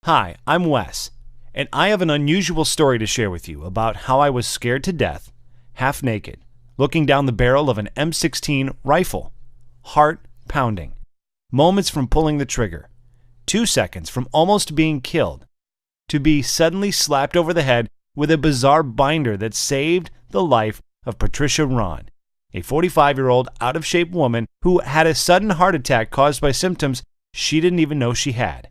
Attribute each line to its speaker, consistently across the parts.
Speaker 1: Hi, I'm Wes, and I have an unusual story to share with you about how I was scared to death, half naked, looking down the barrel of an M16 rifle, heart pounding, moments from pulling the trigger, 2 seconds from almost being killed, to be suddenly slapped over the head with a bizarre binder that saved the life of Patricia Ron, a 45-year-old out-of-shape woman who had a sudden heart attack caused by symptoms she didn't even know she had,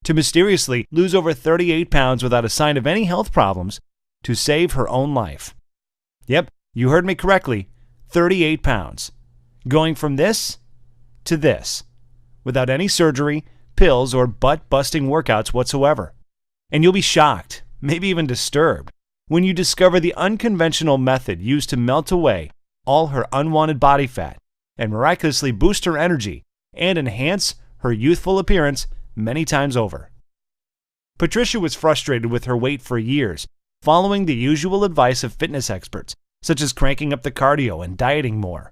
Speaker 1: to mysteriously lose over 38 pounds without a sign of any health problems, to save her own life. Yep, you heard me correctly, 38 pounds. Going from this to this, without any surgery, pills, or butt-busting workouts whatsoever. And you'll be shocked, maybe even disturbed, when you discover the unconventional method used to melt away all her unwanted body fat and miraculously boost her energy and enhance her youthful appearance many times over. Patricia was frustrated with her weight for years, following the usual advice of fitness experts, such as cranking up the cardio and dieting more.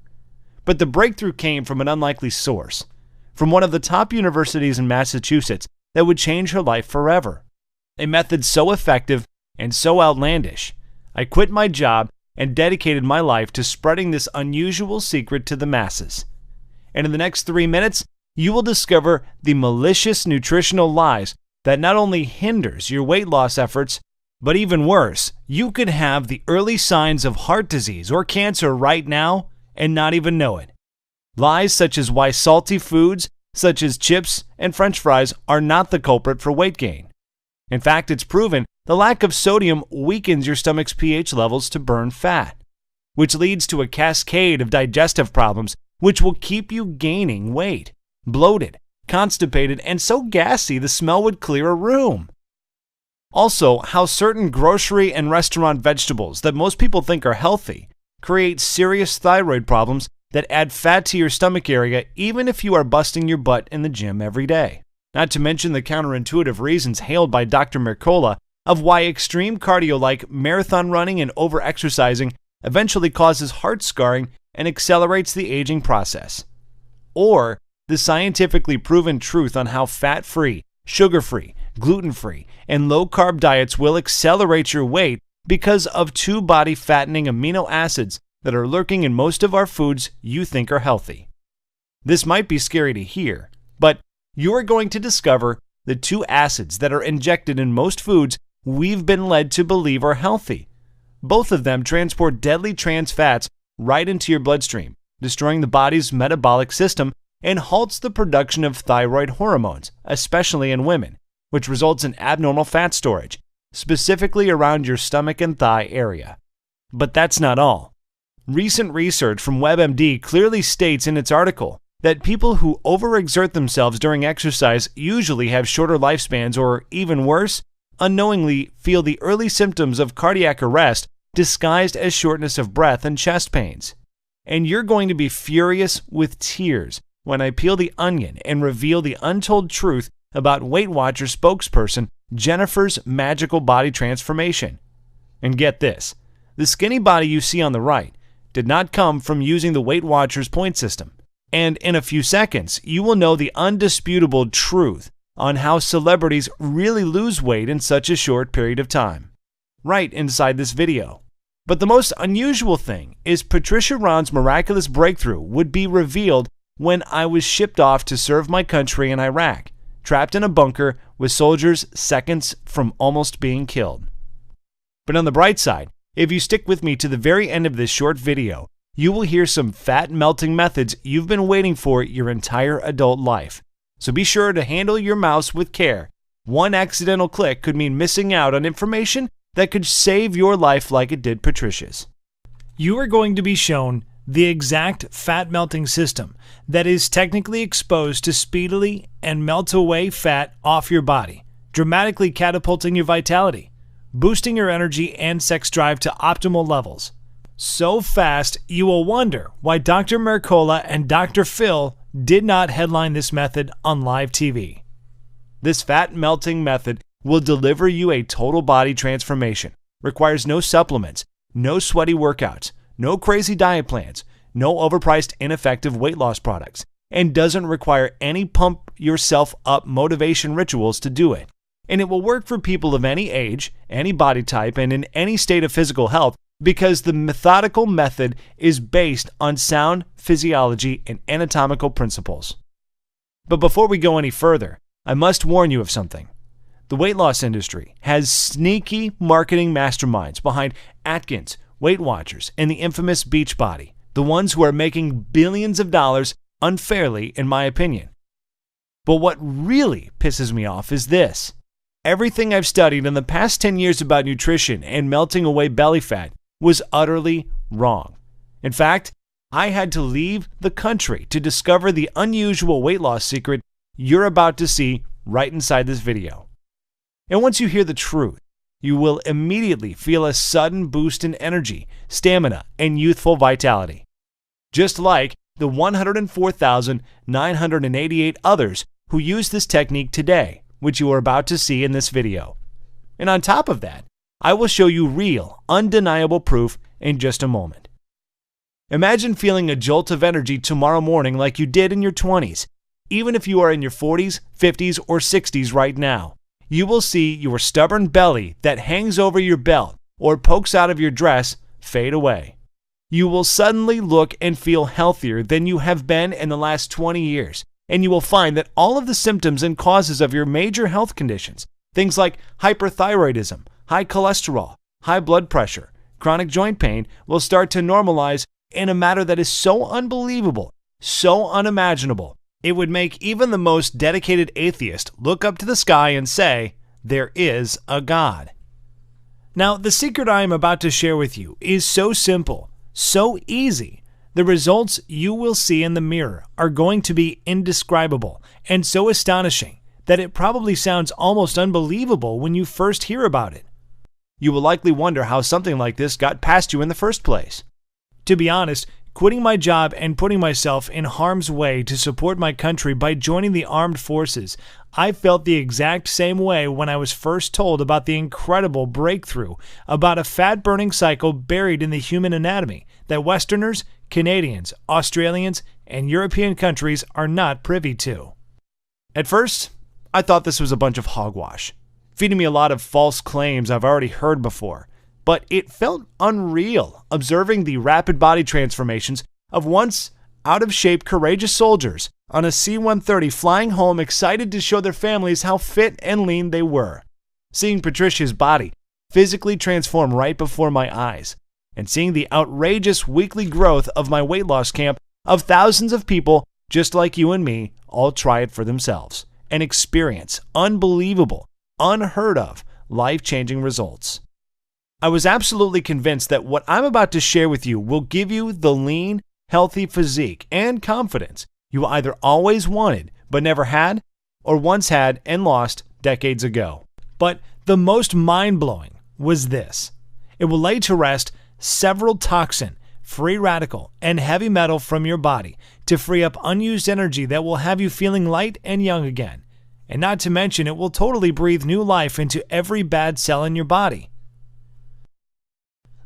Speaker 1: But the breakthrough came from an unlikely source, from one of the top universities in Massachusetts that would change her life forever. A method so effective and so outlandish, I quit my job and dedicated my life to spreading this unusual secret to the masses. And in the next 3 minutes, you will discover the malicious nutritional lies that not only hinders your weight loss efforts, but even worse, you could have the early signs of heart disease or cancer right now and not even know it. Lies such as why salty foods, such as chips and French fries, are not the culprit for weight gain. In fact, it's proven the lack of sodium weakens your stomach's pH levels to burn fat, which leads to a cascade of digestive problems which will keep you gaining weight, bloated, constipated, and so gassy the smell would clear a room. Also, how certain grocery and restaurant vegetables that most people think are healthy create serious thyroid problems that add fat to your stomach area even if you are busting your butt in the gym every day. Not to mention the counterintuitive reasons hailed by Dr. Mercola of why extreme cardio like marathon running and over-exercising eventually causes heart scarring and accelerates the aging process. Or the scientifically proven truth on how fat-free, sugar-free, gluten-free, and low-carb diets will accelerate your weight because of two body-fattening amino acids that are lurking in most of our foods you think are healthy. This might be scary to hear, but you are going to discover the two acids that are injected in most foods we've been led to believe are healthy. Both of them transport deadly trans fats right into your bloodstream, destroying the body's metabolic system and halts the production of thyroid hormones, especially in women, which results in abnormal fat storage, specifically around your stomach and thigh area. But that's not all. Recent research from WebMD clearly states in its article that people who overexert themselves during exercise usually have shorter lifespans or, even worse, unknowingly feel the early symptoms of cardiac arrest disguised as shortness of breath and chest pains. And you're going to be furious with tears when I peel the onion and reveal the untold truth about Weight Watchers spokesperson Jennifer's magical body transformation. And get this, the skinny body you see on the right did not come from using the Weight Watchers point system. And in a few seconds, you will know the undisputable truth on how celebrities really lose weight in such a short period of time, right inside this video. But the most unusual thing is Patricia Ron's miraculous breakthrough would be revealed when I was shipped off to serve my country in Iraq, trapped in a bunker with soldiers seconds from almost being killed. But on the bright side, if you stick with me to the very end of this short video, you will hear some fat-melting methods you've been waiting for your entire adult life. So be sure to handle your mouse with care. One accidental click could mean missing out on information that could save your life like it did Patricia's. You are going to be shown the exact fat-melting system that is technically exposed to speedily and melt away fat off your body, dramatically catapulting your vitality, boosting your energy and sex drive to optimal levels. So fast, you will wonder why Dr. Mercola and Dr. Phil did not headline this method on live TV. This fat-melting method will deliver you a total body transformation, requires no supplements, no sweaty workouts, no crazy diet plans, no overpriced ineffective weight loss products, and doesn't require any pump yourself up motivation rituals to do it. And it will work for people of any age, any body type, and in any state of physical health because the methodical method is based on sound physiology and anatomical principles. But before we go any further, I must warn you of something. The weight loss industry has sneaky marketing masterminds behind Atkins, Weight Watchers, and the infamous Beachbody, the ones who are making billions of dollars unfairly, in my opinion. But what really pisses me off is this. Everything I've studied in the past 10 years about nutrition and melting away belly fat was utterly wrong. In fact, I had to leave the country to discover the unusual weight loss secret you're about to see right inside this video. And once you hear the truth, you will immediately feel a sudden boost in energy, stamina, and youthful vitality. Just like the 104,988 others who use this technique today, which you are about to see in this video. And on top of that, I will show you real, undeniable proof in just a moment. Imagine feeling a jolt of energy tomorrow morning like you did in your 20s, even if you are in your 40s, 50s, or 60s right now. You will see your stubborn belly that hangs over your belt or pokes out of your dress fade away. You will suddenly look and feel healthier than you have been in the last 20 years, and you will find that all of the symptoms and causes of your major health conditions, things like hyperthyroidism, high cholesterol, high blood pressure, chronic joint pain, will start to normalize in a matter that is so unbelievable, so unimaginable, it would make even the most dedicated atheist look up to the sky and say, there is a God. Now, the secret I am about to share with you is so simple, so easy. The results you will see in the mirror are going to be indescribable and so astonishing that it probably sounds almost unbelievable when you first hear about it. You will likely wonder how something like this got past you in the first place. To be honest, quitting my job and putting myself in harm's way to support my country by joining the armed forces, I felt the exact same way when I was first told about the incredible breakthrough about a fat-burning cycle buried in the human anatomy that Westerners, Canadians, Australians, and European countries are not privy to. At first, I thought this was a bunch of hogwash, feeding me a lot of false claims I've already heard before. But it felt unreal observing the rapid body transformations of once out-of-shape courageous soldiers on a C-130 flying home excited to show their families how fit and lean they were. Seeing Patricia's body physically transform right before my eyes, and seeing the outrageous weekly growth of my weight loss camp of thousands of people just like you and me all try it for themselves and experience unbelievable, unheard of, life-changing results. I was absolutely convinced that what I'm about to share with you will give you the lean, healthy physique and confidence you either always wanted but never had, or once had and lost decades ago. But the most mind-blowing was this. It will lay to rest several toxin, free radical, and heavy metal from your body to free up unused energy that will have you feeling light and young again. And not to mention, it will totally breathe new life into every bad cell in your body.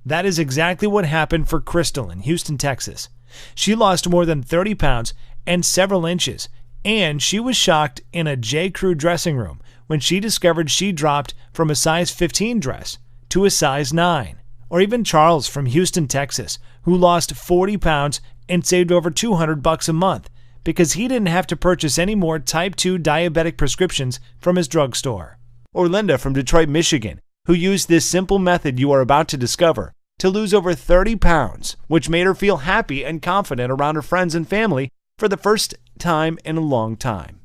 Speaker 1: That is exactly what happened for Crystal in Houston, Texas. She lost more than 30 pounds and several inches, and she was shocked in a J. Crew dressing room when she discovered she dropped from a size 15 dress to a size 9. Or even Charles from Houston, Texas, who lost 40 pounds and saved over $200 a month because he didn't have to purchase any more type 2 diabetic prescriptions from his drugstore. Or Linda from Detroit, Michigan, who used this simple method you are about to discover to lose over 30 pounds, which made her feel happy and confident around her friends and family for the first time in a long time.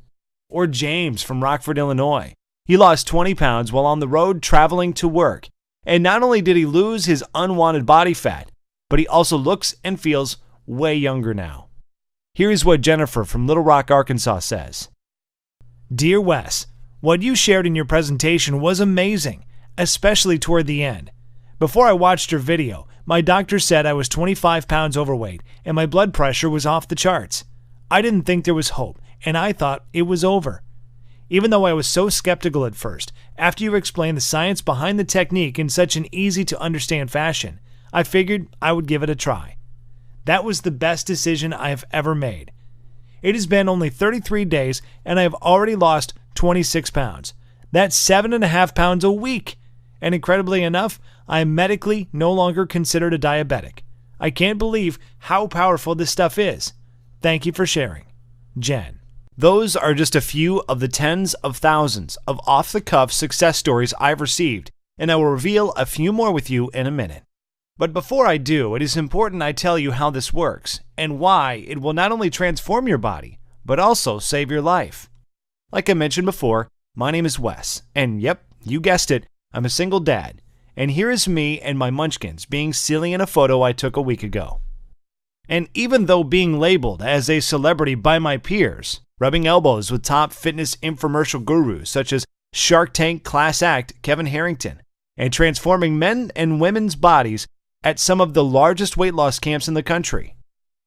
Speaker 1: Or James from Rockford, Illinois. He lost 20 pounds while on the road traveling to work. And not only did he lose his unwanted body fat, but he also looks and feels way younger now. Here's what Jennifer from Little Rock, Arkansas says. Dear Wes, what you shared in your presentation was amazing, especially toward the end. Before I watched your video, my doctor said I was 25 pounds overweight and my blood pressure was off the charts. I didn't think there was hope, and I thought it was over. Even though I was so skeptical at first, after you explained the science behind the technique in such an easy-to-understand fashion, I figured I would give it a try. That was the best decision I have ever made. It has been only 33 days, and I have already lost 26 pounds. That's 7.5 pounds a week. And incredibly enough, I am medically no longer considered a diabetic. I can't believe how powerful this stuff is. Thank you for sharing. Jen. Those are just a few of the tens of thousands of off-the-cuff success stories I've received, and I will reveal a few more with you in a minute. But before I do, it is important I tell you how this works and why it will not only transform your body, but also save your life. Like I mentioned before, my name is Wes, and yep, you guessed it, I'm a single dad. And here is me and my munchkins being silly in a photo I took a week ago. And even though being labeled as a celebrity by my peers, rubbing elbows with top fitness infomercial gurus such as Shark Tank class act Kevin Harrington, and transforming men and women's bodies at some of the largest weight loss camps in the country.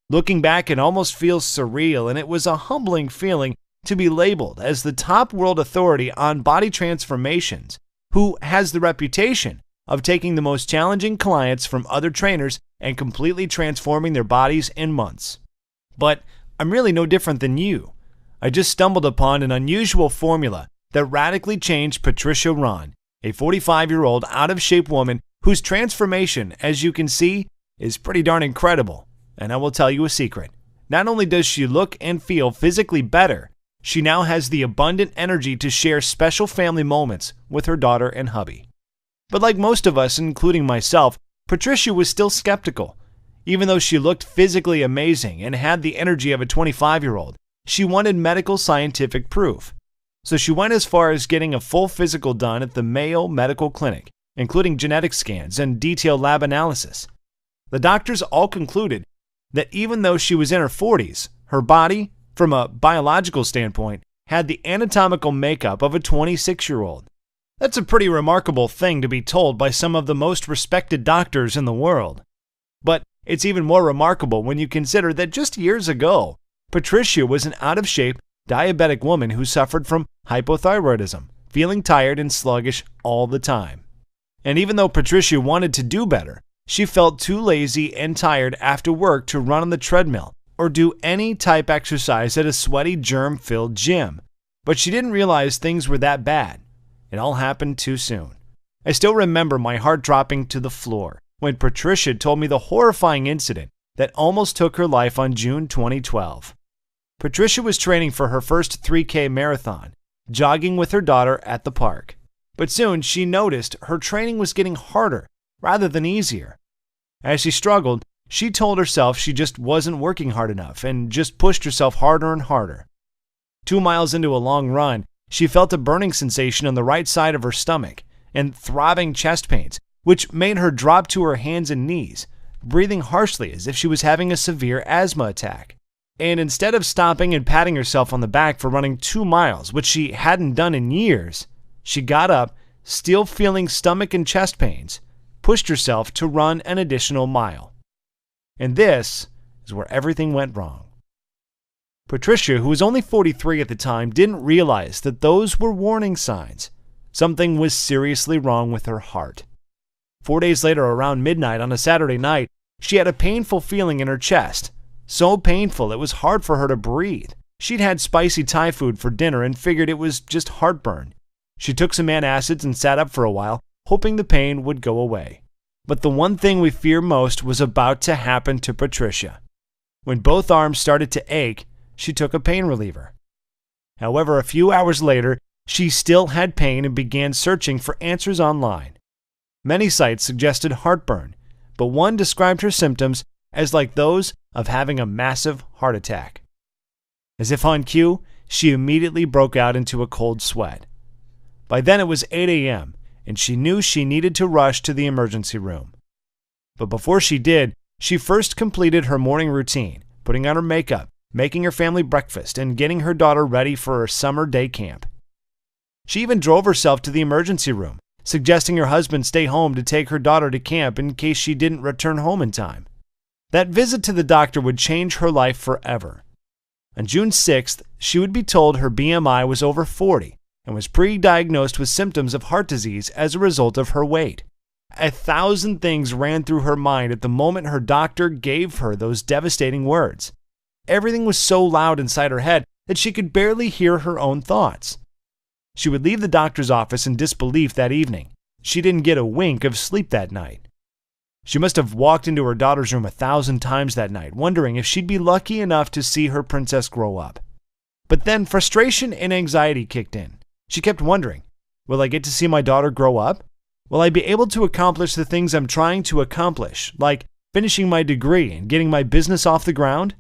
Speaker 1: Looking back, it almost feels surreal, and it was a humbling feeling to be labeled as the top world authority on body transformations, who has the reputation of taking the most challenging clients from other trainers and completely transforming their bodies in months. But I'm really no different than you. I just stumbled upon an unusual formula that radically changed Patricia Ron, a 45-year-old out-of-shape woman whose transformation, as you can see, is pretty darn incredible. And I will tell you a secret. Not only does she look and feel physically better, she now has the abundant energy to share special family moments with her daughter and hubby. But like most of us, including myself, Patricia was still skeptical. Even though she looked physically amazing and had the energy of a 25-year-old, she wanted medical scientific proof. So she went as far as getting a full physical done at the Mayo Medical Clinic, including genetic scans and detailed lab analysis. The doctors all concluded that even though she was in her 40s, her body, from a biological standpoint, had the anatomical makeup of a 26-year-old. That's a pretty remarkable thing to be told by some of the most respected doctors in the world. But it's even more remarkable when you consider that just years ago, Patricia was an out-of-shape, diabetic woman who suffered from hypothyroidism, feeling tired and sluggish all the time. And even though Patricia wanted to do better, she felt too lazy and tired after work to run on the treadmill or do any type exercise at a sweaty, germ-filled gym. But she didn't realize things were that bad. It all happened too soon. I still remember my heart dropping to the floor when Patricia told me the horrifying incident that almost took her life on June 2012. Patricia was training for her first 3K marathon, jogging with her daughter at the park. But soon she noticed her training was getting harder rather than easier. As she struggled, she told herself she just wasn't working hard enough and just pushed herself harder and harder. 2 miles into a long run, she felt a burning sensation on the right side of her stomach and throbbing chest pains, which made her drop to her hands and knees, breathing harshly as if she was having a severe asthma attack. And instead of stopping and patting herself on the back for running 2 miles, which she hadn't done in years, she got up, still feeling stomach and chest pains, pushed herself to run an additional mile. And this is where everything went wrong. Patricia, who was only 43 at the time, didn't realize that those were warning signs. Something was seriously wrong with her heart. 4 days later, around midnight on a Saturday night, she had a painful feeling in her chest. So painful it was hard for her to breathe. She'd had spicy Thai food for dinner and figured it was just heartburn. She took some antacids and sat up for a while, hoping the pain would go away. But the one thing we fear most was about to happen to Patricia. When both arms started to ache, she took a pain reliever. However, a few hours later, she still had pain and began searching for answers online. Many sites suggested heartburn, but one described her symptoms as like those of having a massive heart attack. As if on cue, she immediately broke out into a cold sweat. By then it was 8 a.m., and she knew she needed to rush to the emergency room. But before she did, she first completed her morning routine, putting on her makeup, making her family breakfast, and getting her daughter ready for her summer day camp. She even drove herself to the emergency room, suggesting her husband stay home to take her daughter to camp in case she didn't return home in time. That visit to the doctor would change her life forever. On June 6th, she would be told her BMI was over 40 and was pre-diagnosed with symptoms of heart disease as a result of her weight. 1,000 things ran through her mind at the moment her doctor gave her those devastating words. Everything was so loud inside her head that she could barely hear her own thoughts. She would leave the doctor's office in disbelief that evening. She didn't get a wink of sleep that night. She must have walked into her daughter's room 1,000 times that night, wondering if she'd be lucky enough to see her princess grow up. But then frustration and anxiety kicked in. She kept wondering, will I get to see my daughter grow up? Will I be able to accomplish the things I'm trying to accomplish, like finishing my degree and getting my business off the ground?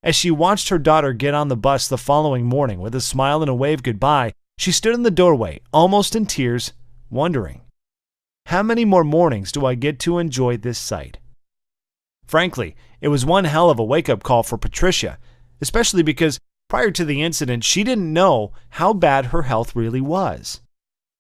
Speaker 1: As she watched her daughter get on the bus the following morning with a smile and a wave goodbye, she stood in the doorway, almost in tears, wondering, how many more mornings do I get to enjoy this sight? Frankly, it was one hell of a wake-up call for Patricia, especially because prior to the incident, she didn't know how bad her health really was.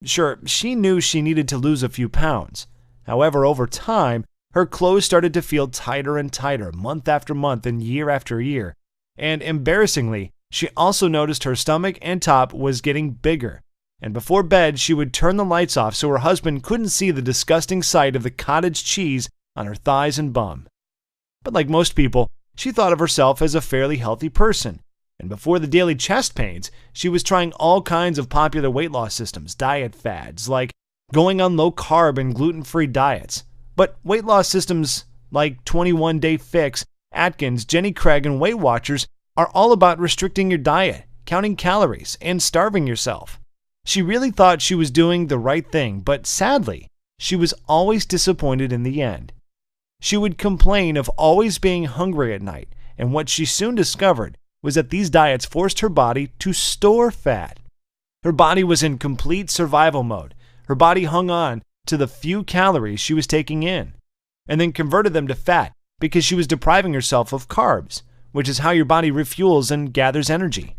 Speaker 1: Sure, she knew she needed to lose a few pounds. However, over time, her clothes started to feel tighter and tighter month after month and year after year. And embarrassingly, she also noticed her stomach and top was getting bigger. And before bed, she would turn the lights off so her husband couldn't see the disgusting sight of the cottage cheese on her thighs and bum. But like most people, she thought of herself as a fairly healthy person. And before the daily chest pains, she was trying all kinds of popular weight loss systems, diet fads, like going on low-carb and gluten-free diets. But weight loss systems like 21-Day Fix, Atkins, Jenny Craig, and Weight Watchers are all about restricting your diet, counting calories, and starving yourself. She really thought she was doing the right thing, but sadly, she was always disappointed in the end. She would complain of always being hungry at night, and what she soon discovered was that these diets forced her body to store fat. Her body was in complete survival mode. Her body hung on to the few calories she was taking in, and then converted them to fat because she was depriving herself of carbs, which is how your body refuels and gathers energy.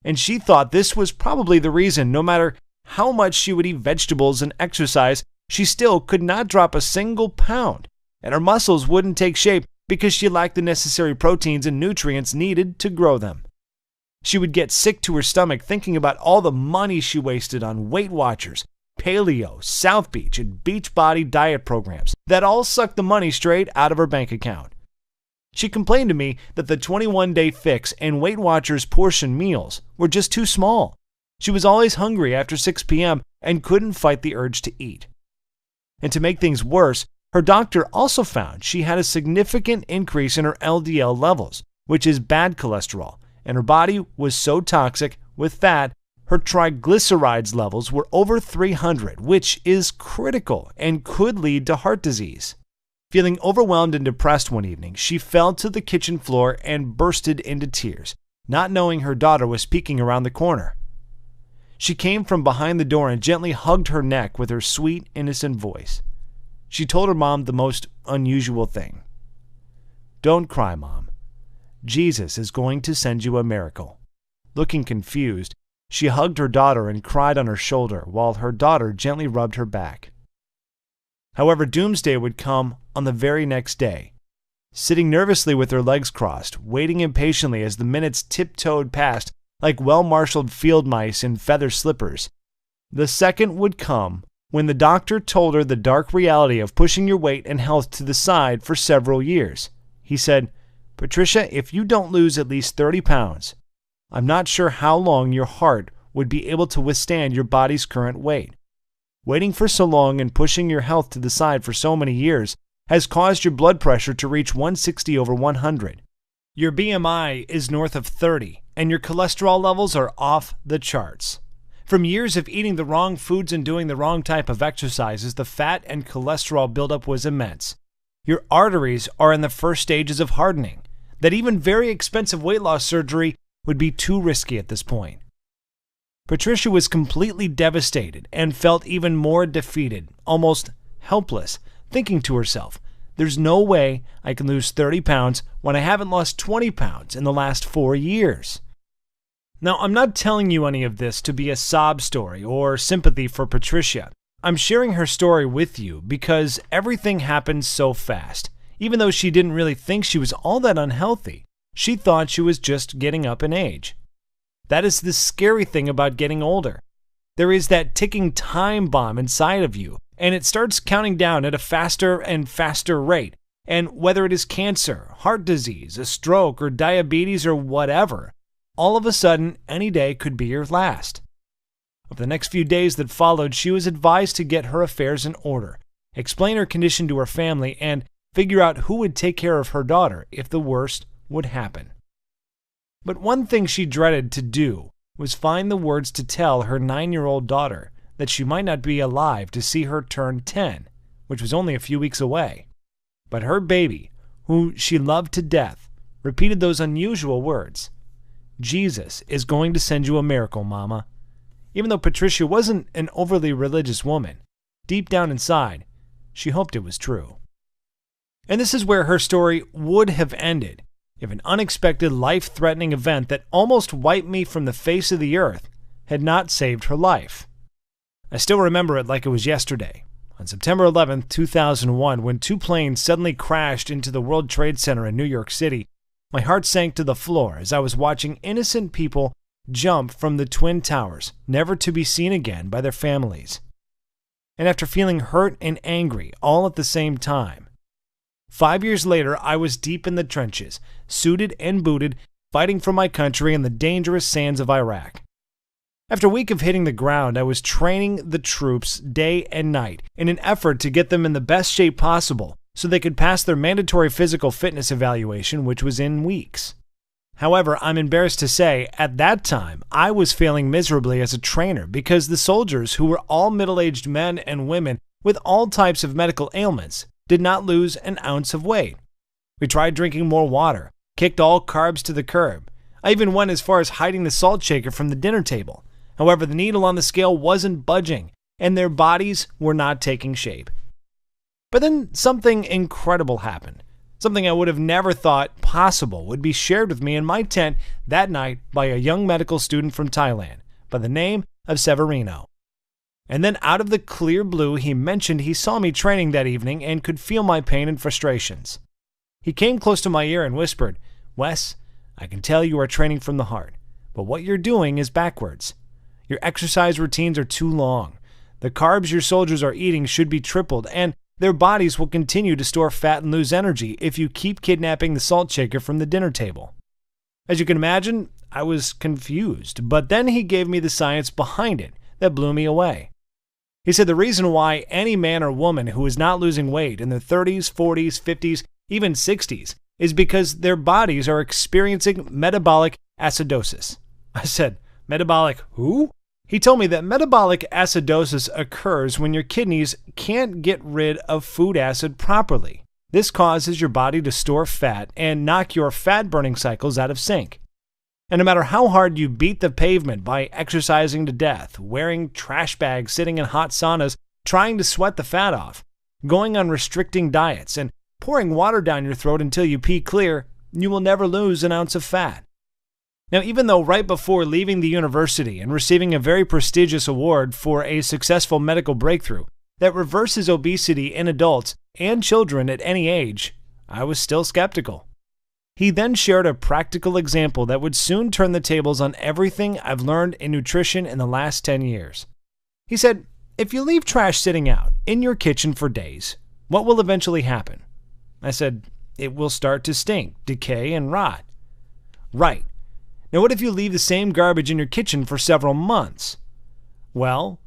Speaker 1: And she thought this was probably the reason no matter how much she would eat vegetables and exercise, she still could not drop a single pound, and her muscles wouldn't take shape because she lacked the necessary proteins and nutrients needed to grow them. She would get sick to her stomach thinking about all the money she wasted on Weight Watchers, Paleo, South Beach, and Beachbody diet programs that all sucked the money straight out of her bank account. She complained to me that the 21-Day Fix and Weight Watchers portion meals were just too small. She was always hungry after 6 p.m. and couldn't fight the urge to eat. And to make things worse, her doctor also found she had a significant increase in her LDL levels, which is bad cholesterol, and her body was so toxic with fat, her triglycerides levels were over 300, which is critical and could lead to heart disease. Feeling overwhelmed and depressed one evening, she fell to the kitchen floor and bursted into tears, not knowing her daughter was peeking around the corner. She came from behind the door and gently hugged her neck with her sweet, innocent voice. She told her mom the most unusual thing. "Don't cry, Mom. Jesus is going to send you a miracle." Looking confused, she hugged her daughter and cried on her shoulder while her daughter gently rubbed her back. However, doomsday would come on the very next day. Sitting nervously with her legs crossed, waiting impatiently as the minutes tiptoed past like well-marshaled field mice in feather slippers, the second would come when the doctor told her the dark reality of pushing your weight and health to the side for several years. He said, "Patricia, if you don't lose at least 30 pounds, I'm not sure how long your heart would be able to withstand your body's current weight. Waiting for so long and pushing your health to the side for so many years has caused your blood pressure to reach 160 over 100. Your BMI is north of 30, and your cholesterol levels are off the charts. From years of eating the wrong foods and doing the wrong type of exercises, the fat and cholesterol buildup was immense. Your arteries are in the first stages of hardening, that even very expensive weight loss surgery would be too risky at this point." Patricia was completely devastated and felt even more defeated, almost helpless, thinking to herself, "There's no way I can lose 30 pounds when I haven't lost 20 pounds in the last 4 years." Now, I'm not telling you any of this to be a sob story or sympathy for Patricia. I'm sharing her story with you because everything happened so fast. Even though she didn't really think she was all that unhealthy, she thought she was just getting up in age. That is the scary thing about getting older. There is that ticking time bomb inside of you, and it starts counting down at a faster and faster rate. And whether it is cancer, heart disease, a stroke, or diabetes, or whatever, all of a sudden, any day could be your last. the next few days that followed, she was advised to get her affairs in order, explain her condition to her family, and figure out who would take care of her daughter if the worst would happen. But one thing she dreaded to do was find the words to tell her 9-year-old daughter that she might not be alive to see her turn 10, which was only a few weeks away. But her baby, who she loved to death, repeated those unusual words: "Jesus is going to send you a miracle, Mama." Even though Patricia wasn't an overly religious woman, deep down inside, she hoped it was true. And this is where her story would have ended if an unexpected life-threatening event that almost wiped me from the face of the earth had not saved her life. I still remember it like it was yesterday. On September 11, 2001, when 2 planes suddenly crashed into the World Trade Center in New York City, my heart sank to the floor as I was watching innocent people jump from the Twin Towers, never to be seen again by their families. And after feeling hurt and angry all at the same time, 5 years later, I was deep in the trenches, suited and booted, fighting for my country in the dangerous sands of Iraq. After a week of hitting the ground, I was training the troops day and night in an effort to get them in the best shape possible so they could pass their mandatory physical fitness evaluation, which was in weeks. However, I'm embarrassed to say, at that time, I was failing miserably as a trainer because the soldiers, who were all middle-aged men and women with all types of medical ailments, did not lose an ounce of weight. We tried drinking more water, kicked all carbs to the curb. I even went as far as hiding the salt shaker from the dinner table. However, the needle on the scale wasn't budging, and their bodies were not taking shape. But then something incredible happened. Something I would have never thought possible would be shared with me in my tent that night by a young medical student from Thailand by the name of Severino. And then out of the clear blue, he mentioned he saw me training that evening and could feel my pain and frustrations. He came close to my ear and whispered, "Wes, I can tell you are training from the heart, but what you're doing is backwards. Your exercise routines are too long. The carbs your soldiers are eating should be tripled, and their bodies will continue to store fat and lose energy if you keep kidnapping the salt shaker from the dinner table." As you can imagine, I was confused, but then he gave me the science behind it that blew me away. He said the reason why any man or woman who is not losing weight in their 30s, 40s, 50s, even 60s is because their bodies are experiencing metabolic acidosis. I said, "Metabolic who?" He told me that metabolic acidosis occurs when your kidneys can't get rid of food acid properly. This causes your body to store fat and knock your fat-burning cycles out of sync. And no matter how hard you beat the pavement by exercising to death, wearing trash bags, sitting in hot saunas, trying to sweat the fat off, going on restricting diets, and pouring water down your throat until you pee clear, you will never lose an ounce of fat. Now, even though right before leaving the university and receiving a very prestigious award for a successful medical breakthrough that reverses obesity in adults and children at any age, I was still skeptical. He then shared a practical example that would soon turn the tables on everything I've learned in nutrition in the last 10 years. He said, if you leave trash sitting out in your kitchen for days, what will eventually happen? I said, it will start to stink, decay, and rot. Right. Now what if you leave the same garbage in your kitchen for several months? Well,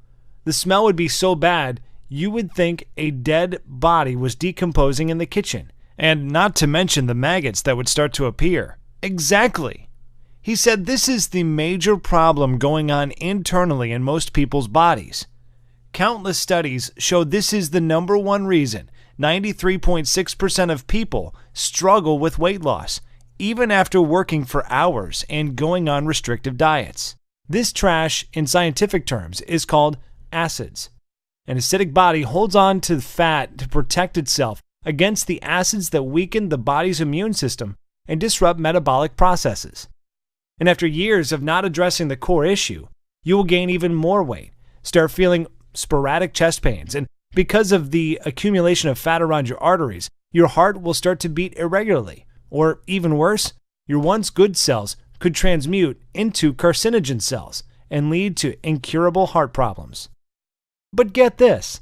Speaker 1: the smell would be so bad you would think a dead body was decomposing in the kitchen. And not to mention the maggots that would start to appear. Exactly. He said this is the major problem going on internally in most people's bodies. Countless studies show this is the number one reason 93.6% of people struggle with weight loss, even after working for hours and going on restrictive diets. This trash, in scientific terms, is called acids. An acidic body holds on to fat to protect itself against the acids that weaken the body's immune system and disrupt metabolic processes. And after years of not addressing the core issue, you will gain even more weight, start feeling sporadic chest pains, and because of the accumulation of fat around your arteries, your heart will start to beat irregularly, or even worse, your once good cells could transmute into carcinogen cells and lead to incurable heart problems. But get this.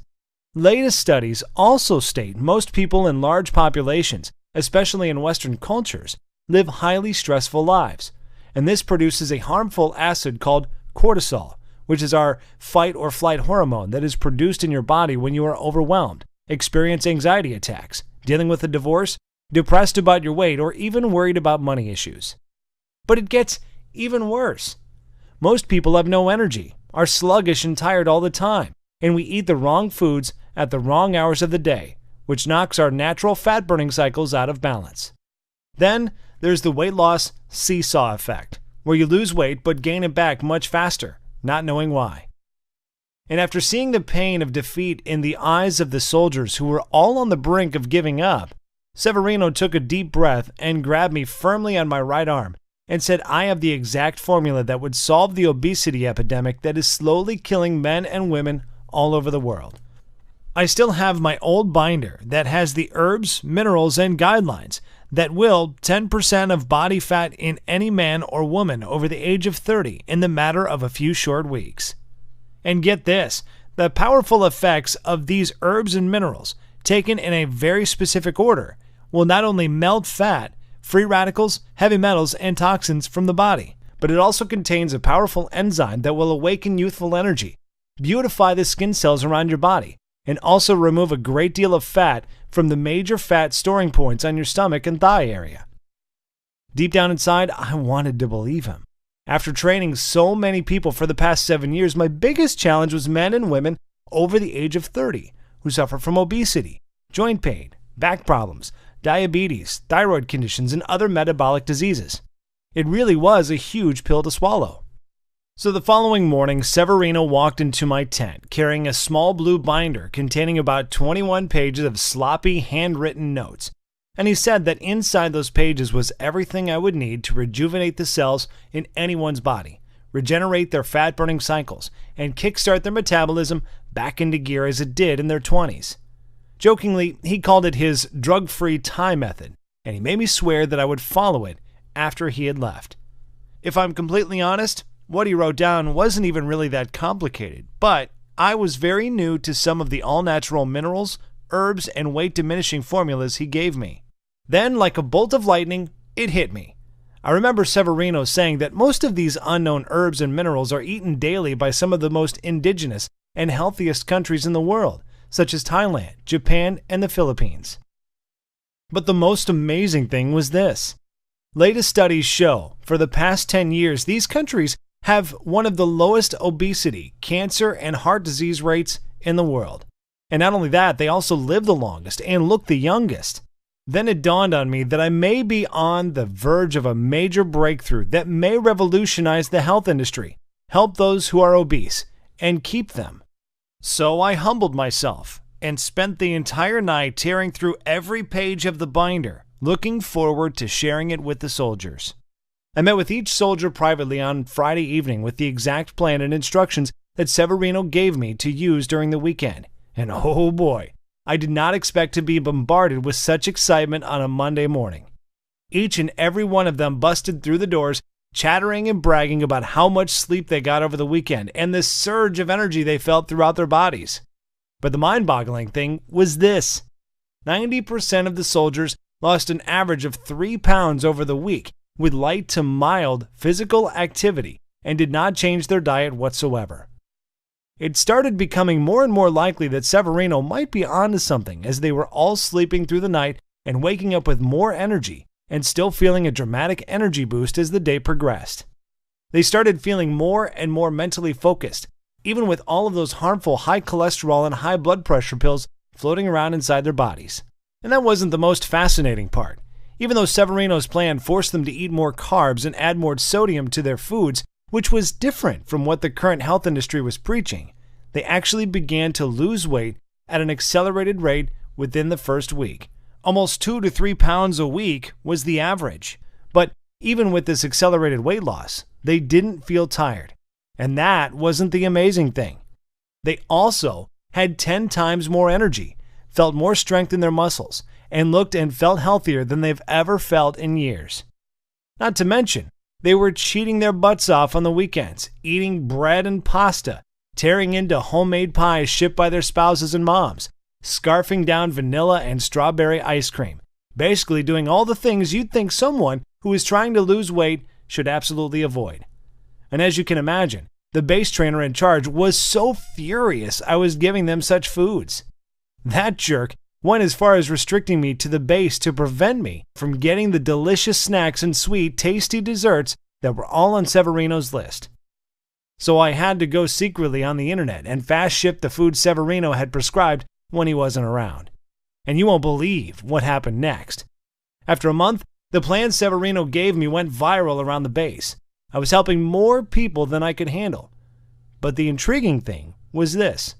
Speaker 1: Latest studies also state most people in large populations, especially in Western cultures, live highly stressful lives, and this produces a harmful acid called cortisol, which is our fight or flight hormone that is produced in your body when you are overwhelmed, experience anxiety attacks, dealing with a divorce, depressed about your weight, or even worried about money issues. But it gets even worse. Most people have no energy, are sluggish and tired all the time, and we eat the wrong foods at the wrong hours of the day, which knocks our natural fat-burning cycles out of balance. Then there's the weight loss seesaw effect, where you lose weight but gain it back much faster, not knowing why. And after seeing the pain of defeat in the eyes of the soldiers who were all on the brink of giving up, Severino took a deep breath and grabbed me firmly on my right arm and said I have the exact formula that would solve the obesity epidemic that is slowly killing men and women all over the world. I still have my old binder that has the herbs, minerals, and guidelines that will 10% of body fat in any man or woman over the age of 30 in the matter of a few short weeks. And get this, the powerful effects of these herbs and minerals, taken in a very specific order, will not only melt fat, free radicals, heavy metals, and toxins from the body, but it also contains a powerful enzyme that will awaken youthful energy, beautify the skin cells around your body, and also remove a great deal of fat from the major fat storing points on your stomach and thigh area. Deep down inside, I wanted to believe him. After training so many people for the past 7 years, my biggest challenge was men and women over the age of 30 who suffer from obesity, joint pain, back problems, diabetes, thyroid conditions, and other metabolic diseases. It really was a huge pill to swallow. So the following morning, Severino walked into my tent carrying a small blue binder containing about 21 pages of sloppy handwritten notes. And he said that inside those pages was everything I would need to rejuvenate the cells in anyone's body, regenerate their fat-burning cycles, and kickstart their metabolism back into gear as it did in their 20s. Jokingly, he called it his drug-free time method, and he made me swear that I would follow it after he had left. If I'm completely honest, what he wrote down wasn't even really that complicated, but I was very new to some of the all-natural minerals, herbs, and weight-diminishing formulas he gave me. Then, like a bolt of lightning, it hit me. I remember Severino saying that most of these unknown herbs and minerals are eaten daily by some of the most indigenous and healthiest countries in the world, such as Thailand, Japan, and the Philippines. But the most amazing thing was this. Latest studies show, for the past 10 years, these countries have one of the lowest obesity, cancer, and heart disease rates in the world. And not only that, they also live the longest and look the youngest. Then it dawned on me that I may be on the verge of a major breakthrough that may revolutionize the health industry, help those who are obese, and keep them. So I humbled myself and spent the entire night tearing through every page of the binder, looking forward to sharing it with the soldiers. I met with each soldier privately on Friday evening with the exact plan and instructions that Severino gave me to use during the weekend. And oh boy, I did not expect to be bombarded with such excitement on a Monday morning. Each and every one of them busted through the doors, chattering and bragging about how much sleep they got over the weekend and the surge of energy they felt throughout their bodies. But the mind-boggling thing was this. 90% of the soldiers lost an average of 3 pounds over the week with light to mild physical activity and did not change their diet whatsoever. It started becoming more and more likely that Severino might be onto something as they were all sleeping through the night and waking up with more energy and still feeling a dramatic energy boost as the day progressed. They started feeling more and more mentally focused, even with all of those harmful high cholesterol and high blood pressure pills floating around inside their bodies. And that wasn't the most fascinating part. Even though Severino's plan forced them to eat more carbs and add more sodium to their foods, which was different from what the current health industry was preaching, they actually began to lose weight at an accelerated rate within the first week. Almost 2 to 3 pounds a week was the average. But even with this accelerated weight loss, they didn't feel tired. And that wasn't the amazing thing. They also had 10 times more energy, felt more strength in their muscles, and looked and felt healthier than they've ever felt in years. Not to mention, they were cheating their butts off on the weekends, eating bread and pasta, tearing into homemade pies shipped by their spouses and moms, scarfing down vanilla and strawberry ice cream, basically doing all the things you'd think someone who is trying to lose weight should absolutely avoid. And as you can imagine, The base trainer in charge was so furious I was giving them such foods. That jerk went as far as restricting me to the base to prevent me from getting the delicious snacks and sweet, tasty desserts that were all on Severino's list. So I had to go secretly on the internet and fast ship the food Severino had prescribed when he wasn't around. And you won't believe what happened next. After a month, the plan Severino gave me went viral around the base. I was helping more people than I could handle. But the intriguing thing was this.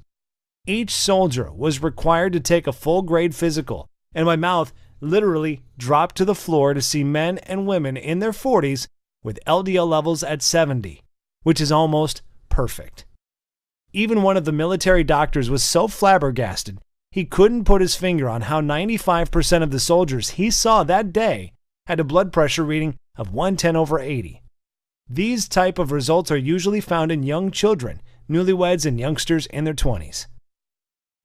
Speaker 1: Each soldier was required to take a full-grade physical, and my mouth literally dropped to the floor to see men and women in their 40s with LDL levels at 70, which is almost perfect. Even one of the military doctors was so flabbergasted he couldn't put his finger on how 95% of the soldiers he saw that day had a blood pressure reading of 110/80. These type of results are usually found in young children, newlyweds, and youngsters in their 20s.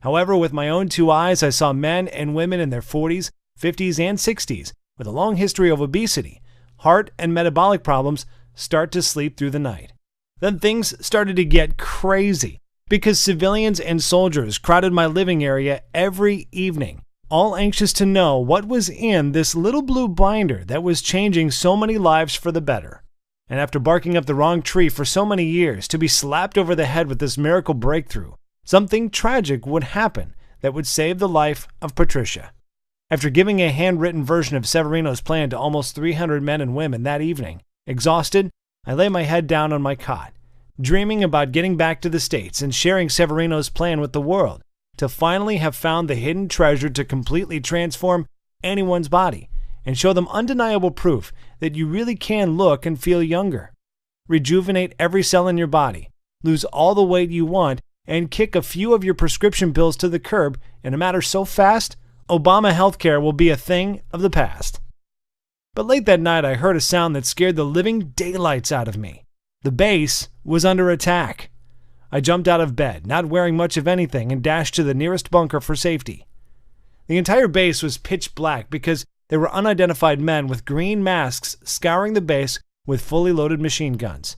Speaker 1: However, with my own two eyes, I saw men and women in their 40s, 50s, and 60s with a long history of obesity, heart and metabolic problems start to sleep through the night. Then things started to get crazy because civilians and soldiers crowded my living area every evening, all anxious to know what was in this little blue binder that was changing so many lives for the better. And after barking up the wrong tree for so many years, to be slapped over the head with this miracle breakthrough, something tragic would happen that would save the life of Patricia. After giving a handwritten version of Severino's plan to almost 300 men and women that evening, exhausted, I lay my head down on my cot, dreaming about getting back to the States and sharing Severino's plan with the world, to finally have found the hidden treasure to completely transform anyone's body and show them undeniable proof that you really can look and feel younger, rejuvenate every cell in your body, lose all the weight you want, and kick a few of your prescription pills to the curb in a matter so fast, Obama healthcare will be a thing of the past. But late that night, I heard a sound that scared the living daylights out of me. The base was under attack. I jumped out of bed, not wearing much of anything, and dashed to the nearest bunker for safety. The entire base was pitch black because there were unidentified men with green masks scouring the base with fully loaded machine guns.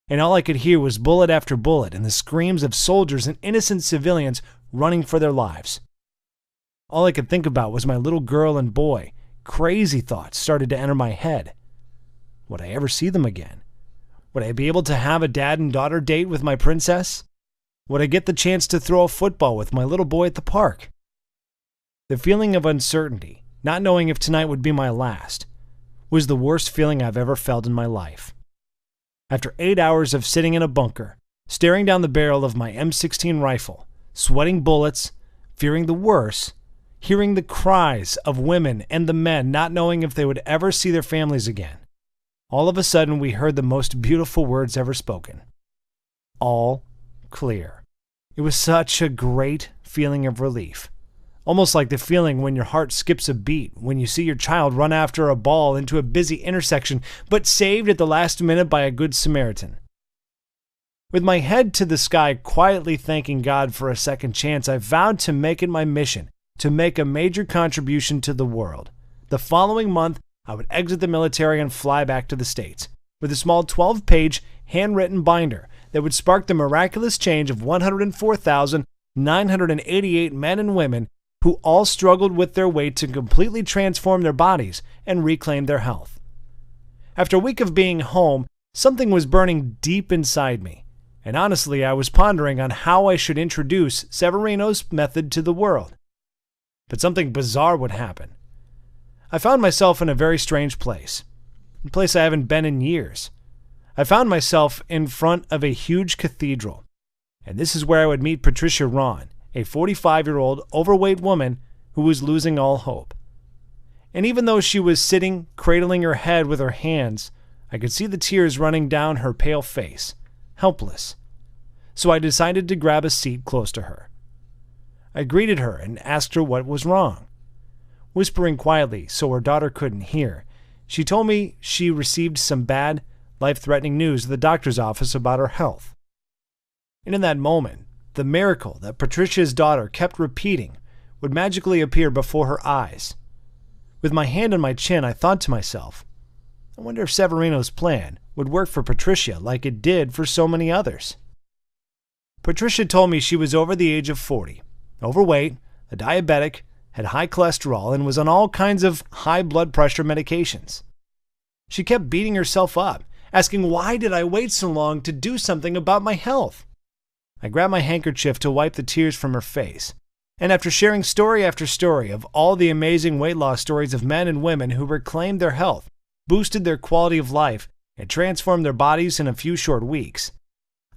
Speaker 1: And all I could hear was bullet after bullet and the screams of soldiers and innocent civilians running for their lives. All I could think about was my little girl and boy. Crazy thoughts started to enter my head. Would I ever see them again? Would I be able to have a dad and daughter date with my princess? Would I get the chance to throw a football with my little boy at the park? The feeling of uncertainty, not knowing if tonight would be my last, was the worst feeling I've ever felt in my life. After 8 hours of sitting in a bunker, staring down the barrel of my M16 rifle, sweating bullets, fearing the worst, hearing the cries of women and the men not knowing if they would ever see their families again, all of a sudden we heard the most beautiful words ever spoken. All clear. It was such a great feeling of relief. Almost like the feeling when your heart skips a beat when you see your child run after a ball into a busy intersection, but saved at the last minute by a good Samaritan. With my head to the sky, quietly thanking God for a second chance, I vowed to make it my mission to make a major contribution to the world. The following month, I would exit the military and fly back to the States with a small 12-page handwritten binder that would spark the miraculous change of 104,988 men and women who all struggled with their weight to completely transform their bodies and reclaim their health. After a week of being home, something was burning deep inside me, and honestly, I was pondering on how I should introduce Severino's method to the world. But something bizarre would happen. I found myself in a very strange place, a place I haven't been in years. I found myself in front of a huge cathedral, and this is where I would meet Patricia Ron, a 45-year-old overweight woman who was losing all hope. And even though she was sitting, cradling her head with her hands, I could see the tears running down her pale face, helpless. So I decided to grab a seat close to her. I greeted her and asked her what was wrong. Whispering quietly so her daughter couldn't hear, she told me she received some bad, life-threatening news at the doctor's office about her health. And in that moment, the miracle that Patricia's daughter kept repeating would magically appear before her eyes. With my hand on my chin, I thought to myself, I wonder if Severino's plan would work for Patricia like it did for so many others. Patricia told me she was over the age of 40, overweight, a diabetic, had high cholesterol, and was on all kinds of high blood pressure medications. She kept beating herself up, asking why did I wait so long to do something about my health. I grabbed my handkerchief to wipe the tears from her face, and after sharing story after story of all the amazing weight loss stories of men and women who reclaimed their health, boosted their quality of life, and transformed their bodies in a few short weeks,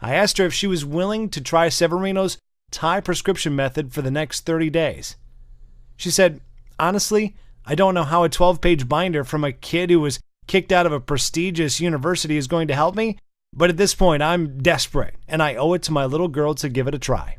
Speaker 1: I asked her if she was willing to try Severino's Thai prescription method for the next 30 days. She said, honestly, I don't know how a 12-page binder from a kid who was kicked out of a prestigious university is going to help me, but at this point I'm desperate, and I owe it to my little girl to give it a try.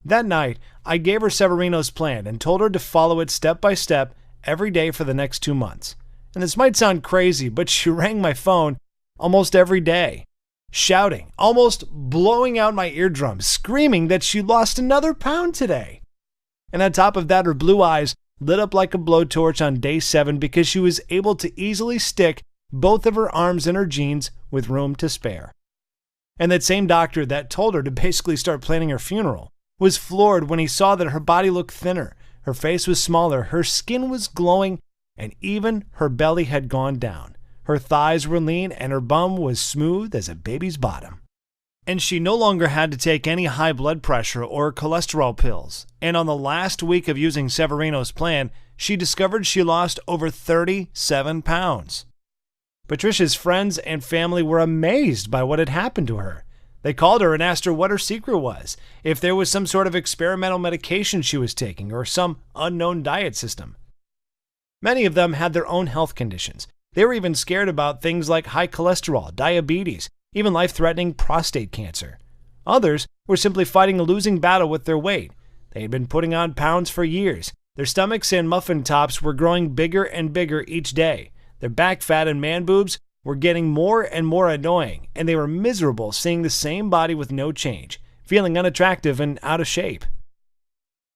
Speaker 1: That night, I gave her Severino's plan and told her to follow it step by step every day for the next 2 months. And this might sound crazy, but she rang my phone almost every day, shouting, almost blowing out my eardrums, screaming that she lost another pound today. And on top of that, her blue eyes lit up like a blowtorch on day 7 because she was able to easily stick both of her arms in her jeans with room to spare. And that same doctor that told her to basically start planning her funeral was floored when he saw that her body looked thinner, her face was smaller, her skin was glowing, and even her belly had gone down. Her thighs were lean and her bum was smooth as a baby's bottom. And she no longer had to take any high blood pressure or cholesterol pills. And on the last week of using Severino's plan, she discovered she lost over 37 pounds. Patricia's friends and family were amazed by what had happened to her. They called her and asked her what her secret was, if there was some sort of experimental medication she was taking or some unknown diet system. Many of them had their own health conditions. They were even scared about things like high cholesterol, diabetes, even life-threatening prostate cancer. Others were simply fighting a losing battle with their weight. They had been putting on pounds for years. Their stomachs and muffin tops were growing bigger and bigger each day. Their back fat and man boobs were getting more and more annoying, and they were miserable seeing the same body with no change, feeling unattractive and out of shape.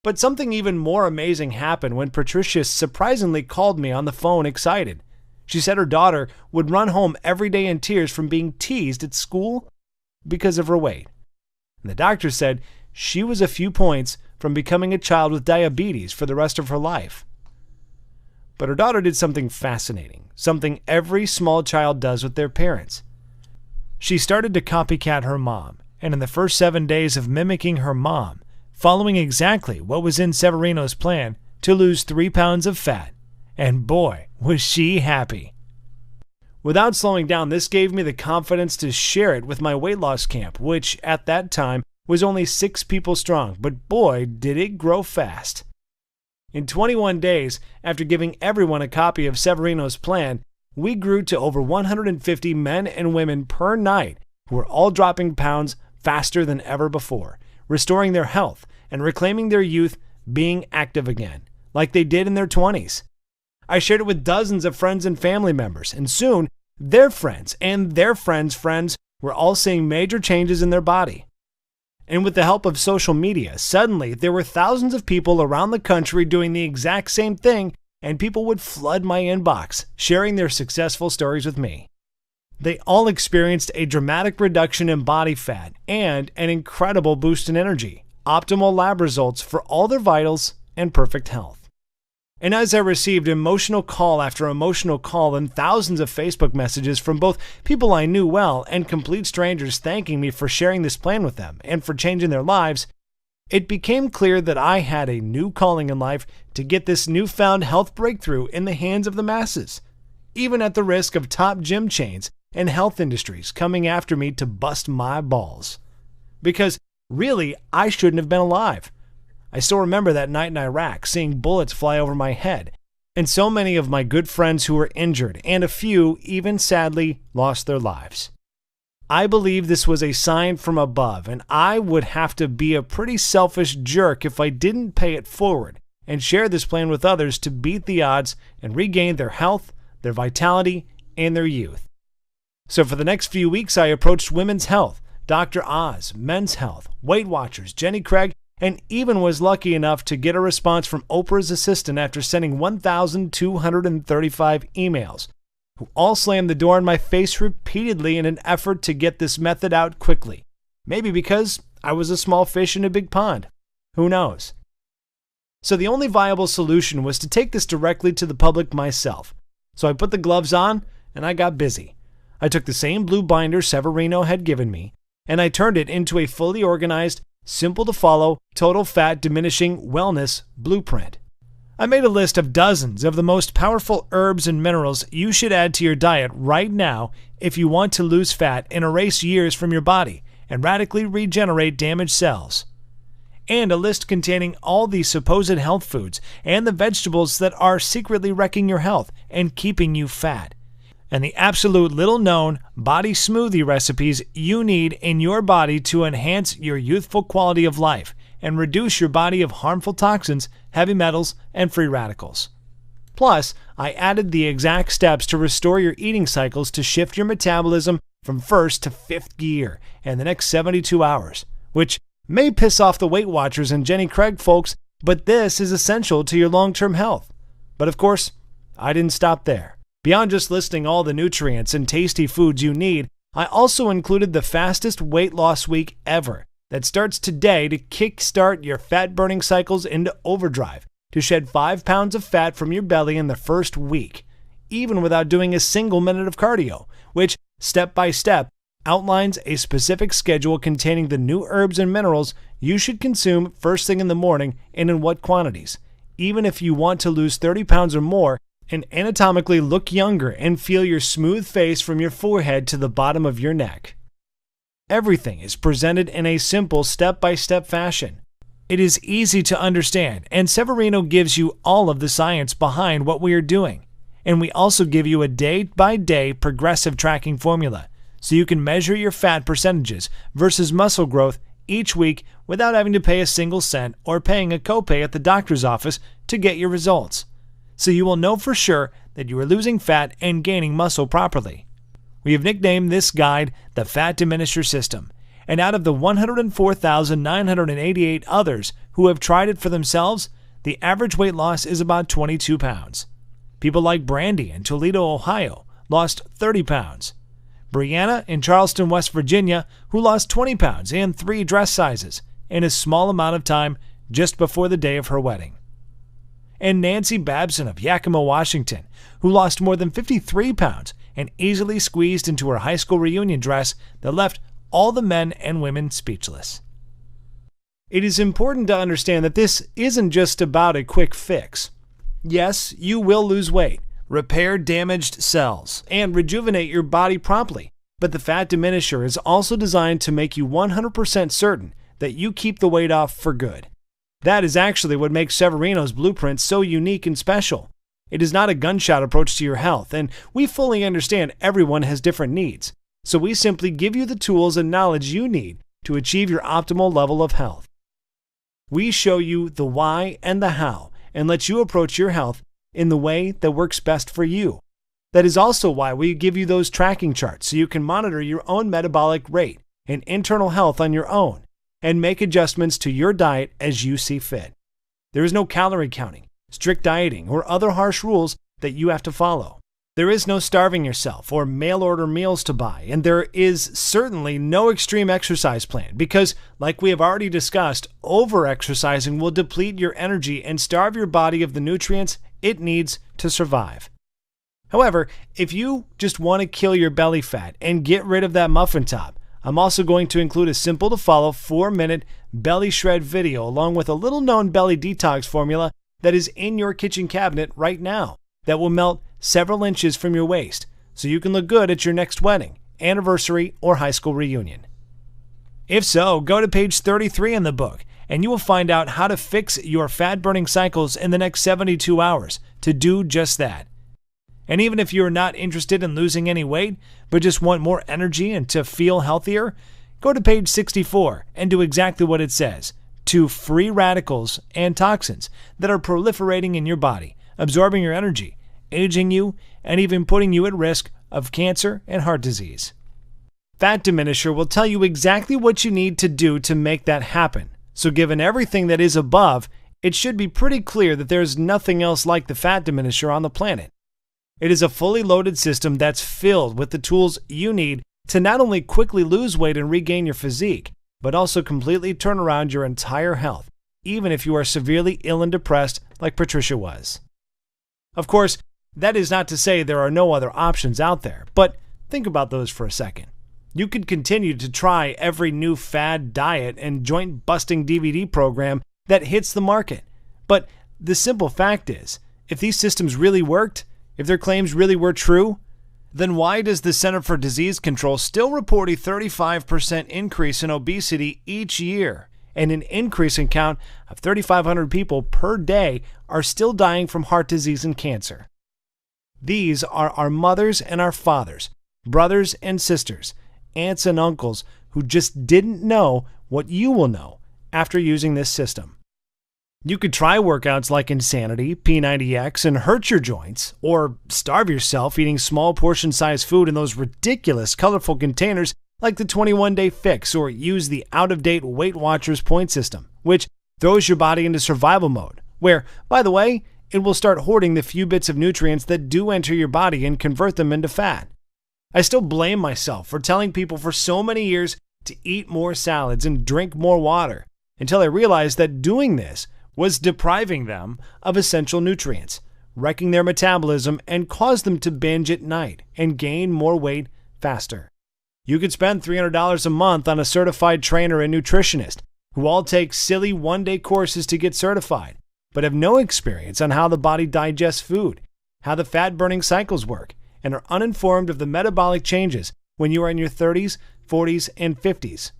Speaker 1: But something even more amazing happened when Patricia surprisingly called me on the phone excited. She said her daughter would run home every day in tears from being teased at school because of her weight. And the doctor said she was a few points from becoming a child with diabetes for the rest of her life. But her daughter did something fascinating, something every small child does with their parents. She started to copycat her mom, and in the first 7 days of mimicking her mom, following exactly what was in Severino's plan to lose 3 pounds of fat, and boy, was she happy. Without slowing down, this gave me the confidence to share it with my weight loss camp, which at that time was only 6 people strong, but boy, did it grow fast. In 21 days, after giving everyone a copy of Severino's plan, we grew to over 150 men and women per night who were all dropping pounds faster than ever before, restoring their health and reclaiming their youth, being active again, like they did in their 20s. I shared it with dozens of friends and family members, and soon their friends and their friends' friends were all seeing major changes in their body. And with the help of social media, suddenly there were thousands of people around the country doing the exact same thing, and people would flood my inbox, sharing their successful stories with me. They all experienced a dramatic reduction in body fat and an incredible boost in energy, optimal lab results for all their vitals, and perfect health. And as I received emotional call after emotional call and thousands of Facebook messages from both people I knew well and complete strangers thanking me for sharing this plan with them and for changing their lives, it became clear that I had a new calling in life to get this newfound health breakthrough in the hands of the masses, even at the risk of top gym chains and health industries coming after me to bust my balls. Because really, I shouldn't have been alive. I still remember that night in Iraq, seeing bullets fly over my head, and so many of my good friends who were injured, and a few even sadly lost their lives. I believe this was a sign from above, and I would have to be a pretty selfish jerk if I didn't pay it forward and share this plan with others to beat the odds and regain their health, their vitality, and their youth. So for the next few weeks, I approached Women's Health, Dr. Oz, Men's Health, Weight Watchers, Jenny Craig, and even was lucky enough to get a response from Oprah's assistant after sending 1,235 emails, who all slammed the door in my face repeatedly in an effort to get this method out quickly. Maybe because I was a small fish in a big pond. Who knows? So the only viable solution was to take this directly to the public myself. So I put the gloves on and I got busy. I took the same blue binder Severino had given me and I turned it into a fully organized, simple to follow, total fat diminishing wellness blueprint. I made a list of dozens of the most powerful herbs and minerals you should add to your diet right now if you want to lose fat and erase years from your body and radically regenerate damaged cells. And a list containing all the supposed health foods and the vegetables that are secretly wrecking your health and keeping you fat. And the absolute little-known body smoothie recipes you need in your body to enhance your youthful quality of life and reduce your body of harmful toxins, heavy metals, and free radicals. Plus, I added the exact steps to restore your eating cycles to shift your metabolism from first to fifth gear in the next 72 hours, which may piss off the Weight Watchers and Jenny Craig folks, but this is essential to your long-term health. But of course, I didn't stop there. Beyond just listing all the nutrients and tasty foods you need, I also included the fastest weight loss week ever that starts today to kickstart your fat-burning cycles into overdrive, to shed 5 pounds of fat from your belly in the first week, even without doing a single minute of cardio, which, step by step, outlines a specific schedule containing the new herbs and minerals you should consume first thing in the morning and in what quantities, even if you want to lose 30 pounds or more and anatomically look younger and feel your smooth face from your forehead to the bottom of your neck. Everything is presented in a simple step-by-step fashion. It is easy to understand, and Severino gives you all of the science behind what we are doing. And we also give you a day-by-day progressive tracking formula, so you can measure your fat percentages versus muscle growth each week without having to pay a single cent or paying a copay at the doctor's office to get your results. So you will know for sure that you are losing fat and gaining muscle properly. We have nicknamed this guide the Fat Diminisher System, and out of the 104,988 others who have tried it for themselves, the average weight loss is about 22 pounds. People like Brandy in Toledo, Ohio, lost 30 pounds. Brianna in Charleston, West Virginia, who lost 20 pounds and 3 dress sizes in a small amount of time just before the day of her wedding. And Nancy Babson of Yakima, Washington, who lost more than 53 pounds and easily squeezed into her high school reunion dress that left all the men and women speechless. It is important to understand that this isn't just about a quick fix. Yes, you will lose weight, repair damaged cells, and rejuvenate your body promptly, but the Fat Diminisher is also designed to make you 100% certain that you keep the weight off for good. That is actually what makes Severino's blueprint so unique and special. It is not a gunshot approach to your health, and we fully understand everyone has different needs, so we simply give you the tools and knowledge you need to achieve your optimal level of health. We show you the why and the how, and let you approach your health in the way that works best for you. That is also why we give you those tracking charts so you can monitor your own metabolic rate and internal health on your own and make adjustments to your diet as you see fit. There is no calorie counting, strict dieting, or other harsh rules that you have to follow. There is no starving yourself or mail-order meals to buy, and there is certainly no extreme exercise plan because, like we have already discussed, over-exercising will deplete your energy and starve your body of the nutrients it needs to survive. However, if you just want to kill your belly fat and get rid of that muffin top, I'm also going to include a simple-to-follow 4-minute belly shred video along with a little-known belly detox formula that is in your kitchen cabinet right now that will melt several inches from your waist so you can look good at your next wedding, anniversary, or high school reunion. If so, go to page 33 in the book and you will find out how to fix your fat-burning cycles in the next 72 hours to do just that. And even if you're not interested in losing any weight, but just want more energy and to feel healthier, go to page 64 and do exactly what it says, to free radicals and toxins that are proliferating in your body, absorbing your energy, aging you, and even putting you at risk of cancer and heart disease. Fat Diminisher will tell you exactly what you need to do to make that happen. So given everything that is above, it should be pretty clear that there's nothing else like the Fat Diminisher on the planet. It is a fully loaded system that's filled with the tools you need to not only quickly lose weight and regain your physique, but also completely turn around your entire health, even if you are severely ill and depressed like Patricia was. Of course, that is not to say there are no other options out there, but think about those for a second. You could continue to try every new fad diet and joint-busting DVD program that hits the market. But the simple fact is, if these systems really worked, if their claims really were true, then why does the Center for Disease Control still report a 35% increase in obesity each year, and an increasing count of 3,500 people per day are still dying from heart disease and cancer? These are our mothers and our fathers, brothers and sisters, aunts and uncles who just didn't know what you will know after using this system. You could try workouts like Insanity, P90X, and hurt your joints, or starve yourself eating small portion-sized food in those ridiculous, colorful containers like the 21-Day Fix, or use the out-of-date Weight Watchers point system, which throws your body into survival mode, where, by the way, it will start hoarding the few bits of nutrients that do enter your body and convert them into fat. I still blame myself for telling people for so many years to eat more salads and drink more water, until I realized that doing this was depriving them of essential nutrients, wrecking their metabolism, and caused them to binge at night and gain more weight faster. You could spend $300 a month on a certified trainer and nutritionist who all take silly one-day courses to get certified, but have no experience on how the body digests food, how the fat-burning cycles work, and are uninformed of the metabolic changes when you are in your 30s, 40s, and 50s.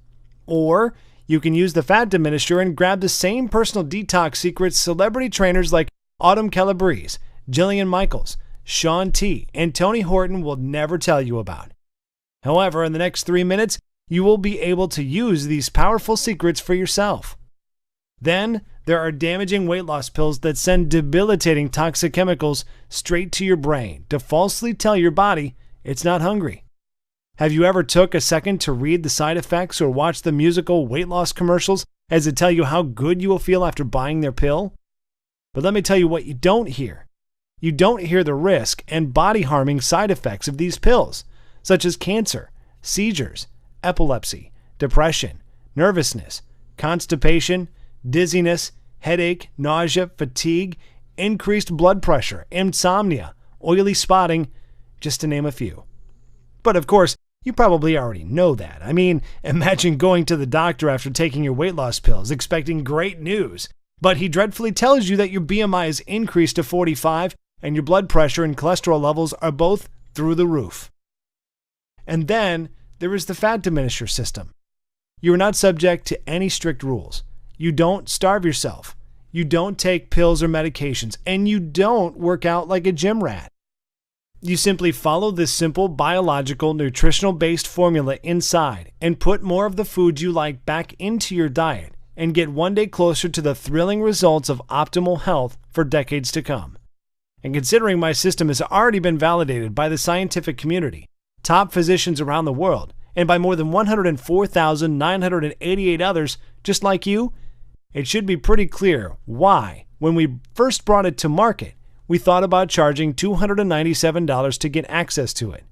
Speaker 1: Or you can use the Fat Diminisher and grab the same personal detox secrets celebrity trainers like Autumn Calabrese, Jillian Michaels, Shaun T, and Tony Horton will never tell you about. However, in the next 3 minutes, you will be able to use these powerful secrets for yourself. Then, there are damaging weight loss pills that send debilitating toxic chemicals straight to your brain to falsely tell your body it's not hungry. Have you ever took a second to read the side effects or watch the musical weight loss commercials as they tell you how good you will feel after buying their pill? But let me tell you what you don't hear. You don't hear the risk and body-harming side effects of these pills, such as cancer, seizures, epilepsy, depression, nervousness, constipation, dizziness, headache, nausea, fatigue, increased blood pressure, insomnia, oily spotting, just to name a few. But of course, you probably already know that. I mean, imagine going to the doctor after taking your weight loss pills, expecting great news, but he dreadfully tells you that your BMI is increased to 45 and your blood pressure and cholesterol levels are both through the roof. And then there is the Fat Diminisher system. You are not subject to any strict rules. You don't starve yourself. You don't take pills or medications, and you don't work out like a gym rat. You simply follow this simple biological nutritional-based formula inside and put more of the food you like back into your diet and get one day closer to the thrilling results of optimal health for decades to come. And considering my system has already been validated by the scientific community, top physicians around the world, and by more than 104,988 others just like you, it should be pretty clear why, when we first brought it to market, we thought about charging $297 to get access to it.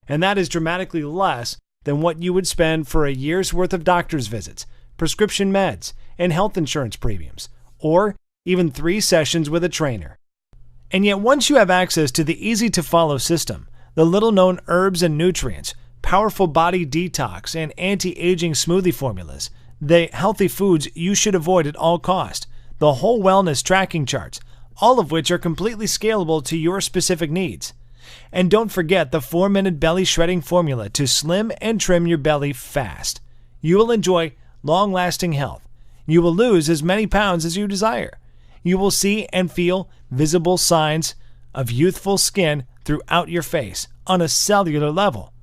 Speaker 1: And that is dramatically less than what you would spend for a year's worth of doctor's visits, prescription meds, and health insurance premiums, or even 3 sessions with a trainer. And yet once you have access to the easy-to-follow system, the little-known herbs and nutrients, powerful body detox, and anti-aging smoothie formulas, the healthy foods you should avoid at all cost, the whole wellness tracking charts, all of which are completely scalable to your specific needs. And don't forget the 4-minute belly shredding formula to slim and trim your belly fast. You will enjoy long-lasting health. You will lose as many pounds as you desire. You will see and feel visible signs of youthful skin throughout your face on a cellular level.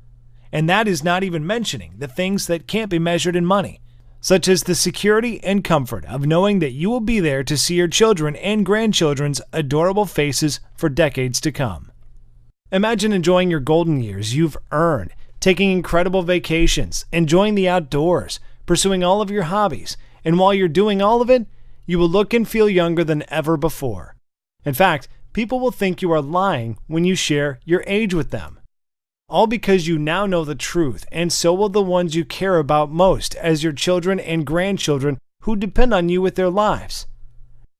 Speaker 1: And that is not even mentioning the things that can't be measured in money, such as the security and comfort of knowing that you will be there to see your children and grandchildren's adorable faces for decades to come. Imagine enjoying your golden years you've earned, taking incredible vacations, enjoying the outdoors, pursuing all of your hobbies, and while you're doing all of it, you will look and feel younger than ever before. In fact, people will think you are lying when you share your age with them. All because you now know the truth, and so will the ones you care about most, as your children and grandchildren who depend on you with their lives.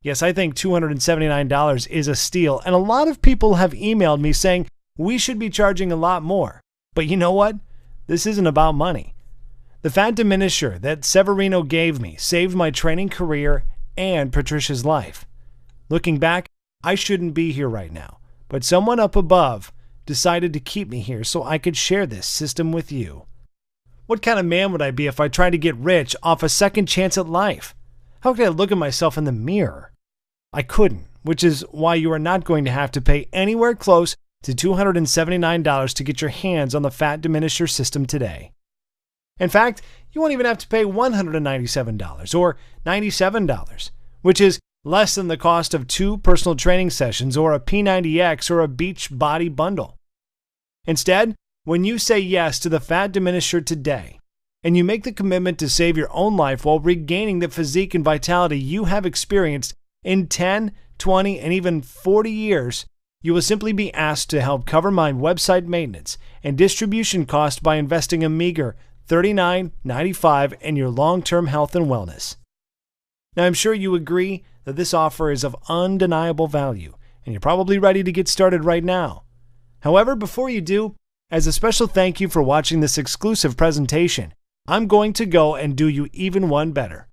Speaker 1: Yes, I think $279 is a steal, and a lot of people have emailed me saying we should be charging a lot more. But you know what? This isn't about money. The fat diminisher that Severino gave me saved my training career and Patricia's life. Looking back, I shouldn't be here right now, but someone up above decided to keep me here so I could share this system with you. What kind of man would I be if I tried to get rich off a second chance at life? How could I look at myself in the mirror? I couldn't, which is why you are not going to have to pay anywhere close to $279 to get your hands on the fat diminisher system today. In fact, you won't even have to pay $197 or $97, which is less than the cost of 2 personal training sessions or a P90X or a Beach Body bundle. Instead, when you say yes to the fat diminisher today, and you make the commitment to save your own life while regaining the physique and vitality you have experienced in 10, 20, and even 40 years, you will simply be asked to help cover my website maintenance and distribution costs by investing a meager $39.95 in your long-term health and wellness. Now, I'm sure you agree that this offer is of undeniable value, and you're probably ready to get started right now. However, before you do, as a special thank you for watching this exclusive presentation, I'm going to go and do you even one better.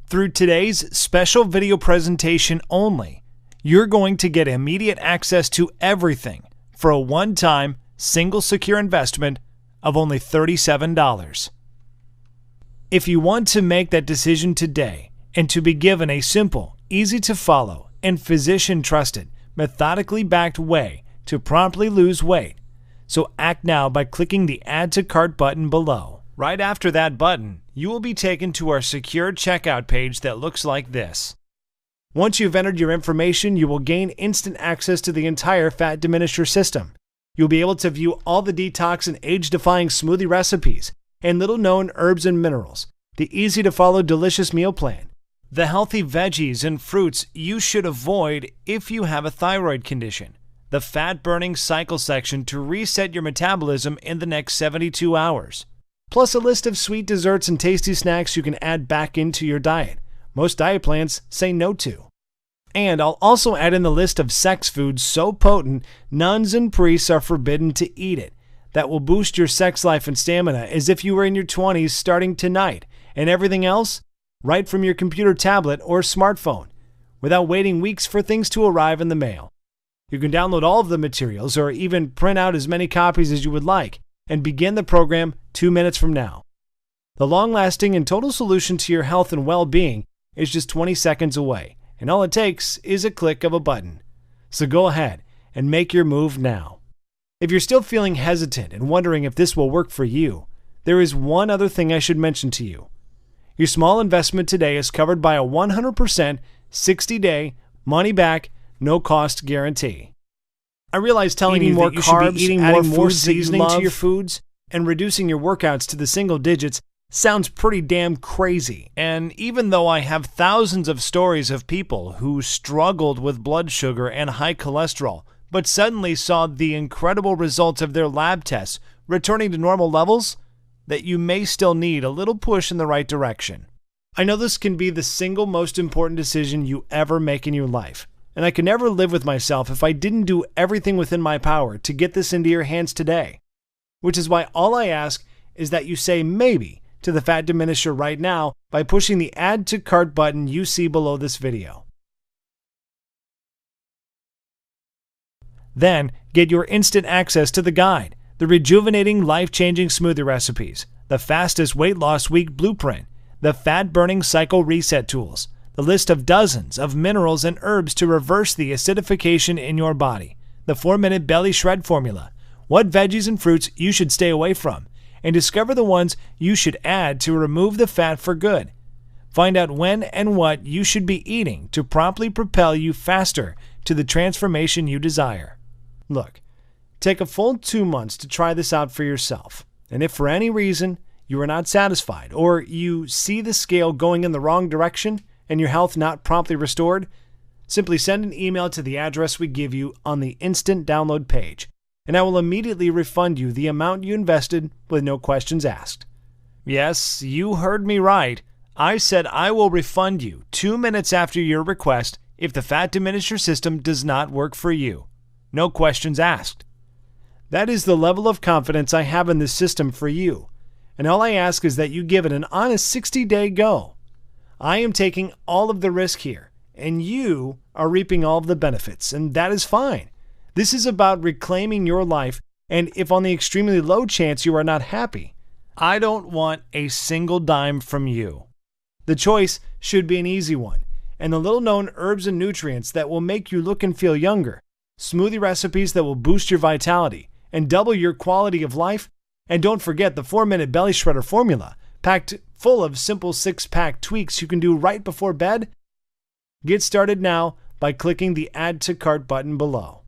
Speaker 1: Through today's special video presentation only, you're going to get immediate access to everything for a one-time, single secure investment of only $37. If you want to make that decision today and to be given a simple, easy-to-follow, and physician-trusted, methodically backed way to promptly lose weight, so act now by clicking the Add to Cart button below. Right after that button, you will be taken to our secure checkout page that looks like this. Once you've entered your information, you will gain instant access to the entire fat diminisher system. You'll be able to view all the detox and age-defying smoothie recipes and little-known herbs and minerals, the easy-to-follow delicious meal plan, the healthy veggies and fruits you should avoid if you have a thyroid condition, the fat-burning cycle section to reset your metabolism in the next 72 hours, plus a list of sweet desserts and tasty snacks you can add back into your diet. Most diet plans say no to. And I'll also add in the list of sex foods so potent nuns and priests are forbidden to eat it. That will boost your sex life and stamina as if you were in your 20s starting tonight, and everything else right from your computer tablet or smartphone, without waiting weeks for things to arrive in the mail. You can download all of the materials or even print out as many copies as you would like and begin the program 2 minutes from now. The long-lasting and total solution to your health and well-being is just 20 seconds away, and all it takes is a click of a button. So go ahead and make your move now. If you're still feeling hesitant and wondering if this will work for you, there is one other thing I should mention to you. Your small investment today is covered by a 100% 60-day money-back, no-cost guarantee. I realize telling you that you should be eating more food seasoning to your foods and reducing your workouts to the single digits sounds pretty damn crazy. And even though I have thousands of stories of people who struggled with blood sugar and high cholesterol, but suddenly saw the incredible results of their lab tests returning to normal levels, that you may still need a little push in the right direction. I know this can be the single most important decision you ever make in your life, and I could never live with myself if I didn't do everything within my power to get this into your hands today. Which is why all I ask is that you say maybe to the fat diminisher right now by pushing the Add to Cart button you see below this video. Then get your instant access to the guide, the rejuvenating, life-changing smoothie recipes, the fastest weight loss week blueprint, the fat-burning cycle reset tools, the list of dozens of minerals and herbs to reverse the acidification in your body, the 4-minute belly shred formula, what veggies and fruits you should stay away from, and discover the ones you should add to remove the fat for good. Find out when and what you should be eating to promptly propel you faster to the transformation you desire. Look, take a full 2 months to try this out for yourself, and if for any reason you are not satisfied or you see the scale going in the wrong direction and your health not promptly restored, Simply send an email to the address we give you on the instant download page, and I will immediately refund you the amount you invested with no questions asked. Yes, you heard me right. I said I will refund you 2 minutes after your request if the fat diminisher system does not work for you. No questions asked. That is the level of confidence I have in this system for you, and all I ask is that you give it an honest 60-day go. I am taking all of the risk here, and you are reaping all of the benefits, and that is fine. This is about reclaiming your life, and if on the extremely low chance you are not happy, I don't want a single dime from you. The choice should be an easy one, and the little-known herbs and nutrients that will make you look and feel younger, smoothie recipes that will boost your vitality and double your quality of life, and don't forget the 4-minute belly shredder formula, packed full of simple 6-pack tweaks you can do right before bed. Get started now by clicking the Add to Cart button below.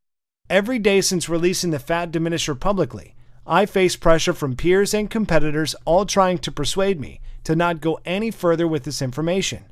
Speaker 1: Every day since releasing the fat diminisher publicly, I face pressure from peers and competitors all trying to persuade me to not go any further with this information.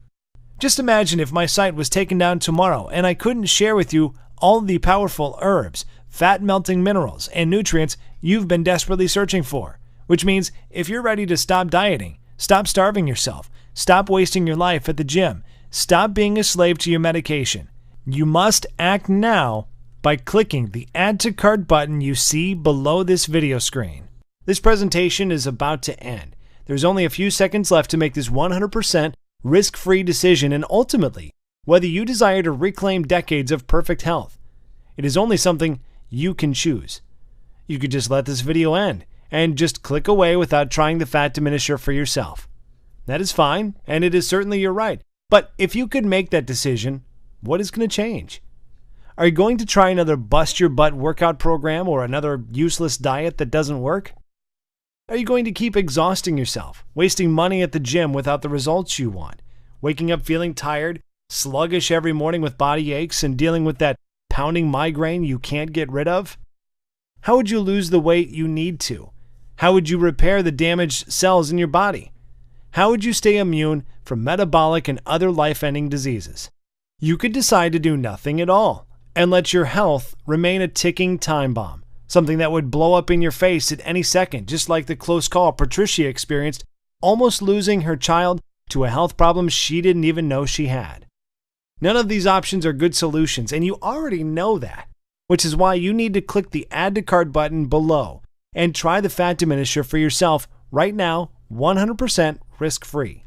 Speaker 1: Just imagine if my site was taken down tomorrow and I couldn't share with you all the powerful herbs, fat-melting minerals, and nutrients you've been desperately searching for. Which means if you're ready to stop dieting, stop starving yourself, stop wasting your life at the gym, stop being a slave to your medication, you must act now by clicking the Add to Cart button you see below this video screen. This presentation is about to end. There's only a few seconds left to make this 100% risk-free decision, and ultimately, whether you desire to reclaim decades of perfect health. It is only something you can choose. You could just let this video end and just click away without trying the fat diminisher for yourself. That is fine, and it is certainly your right. But if you could make that decision, what is going to change? Are you going to try another bust-your-butt workout program or another useless diet that doesn't work? Are you going to keep exhausting yourself, wasting money at the gym without the results you want, waking up feeling tired, sluggish every morning with body aches, and dealing with that pounding migraine you can't get rid of? How would you lose the weight you need to? How would you repair the damaged cells in your body? How would you stay immune from metabolic and other life-ending diseases? You could decide to do nothing at all and let your health remain a ticking time bomb, something that would blow up in your face at any second, just like the close call Patricia experienced, almost losing her child to a health problem she didn't even know she had. None of these options are good solutions, and you already know that, which is why you need to click the Add to Cart button below and try the fat diminisher for yourself right now, 100% risk-free.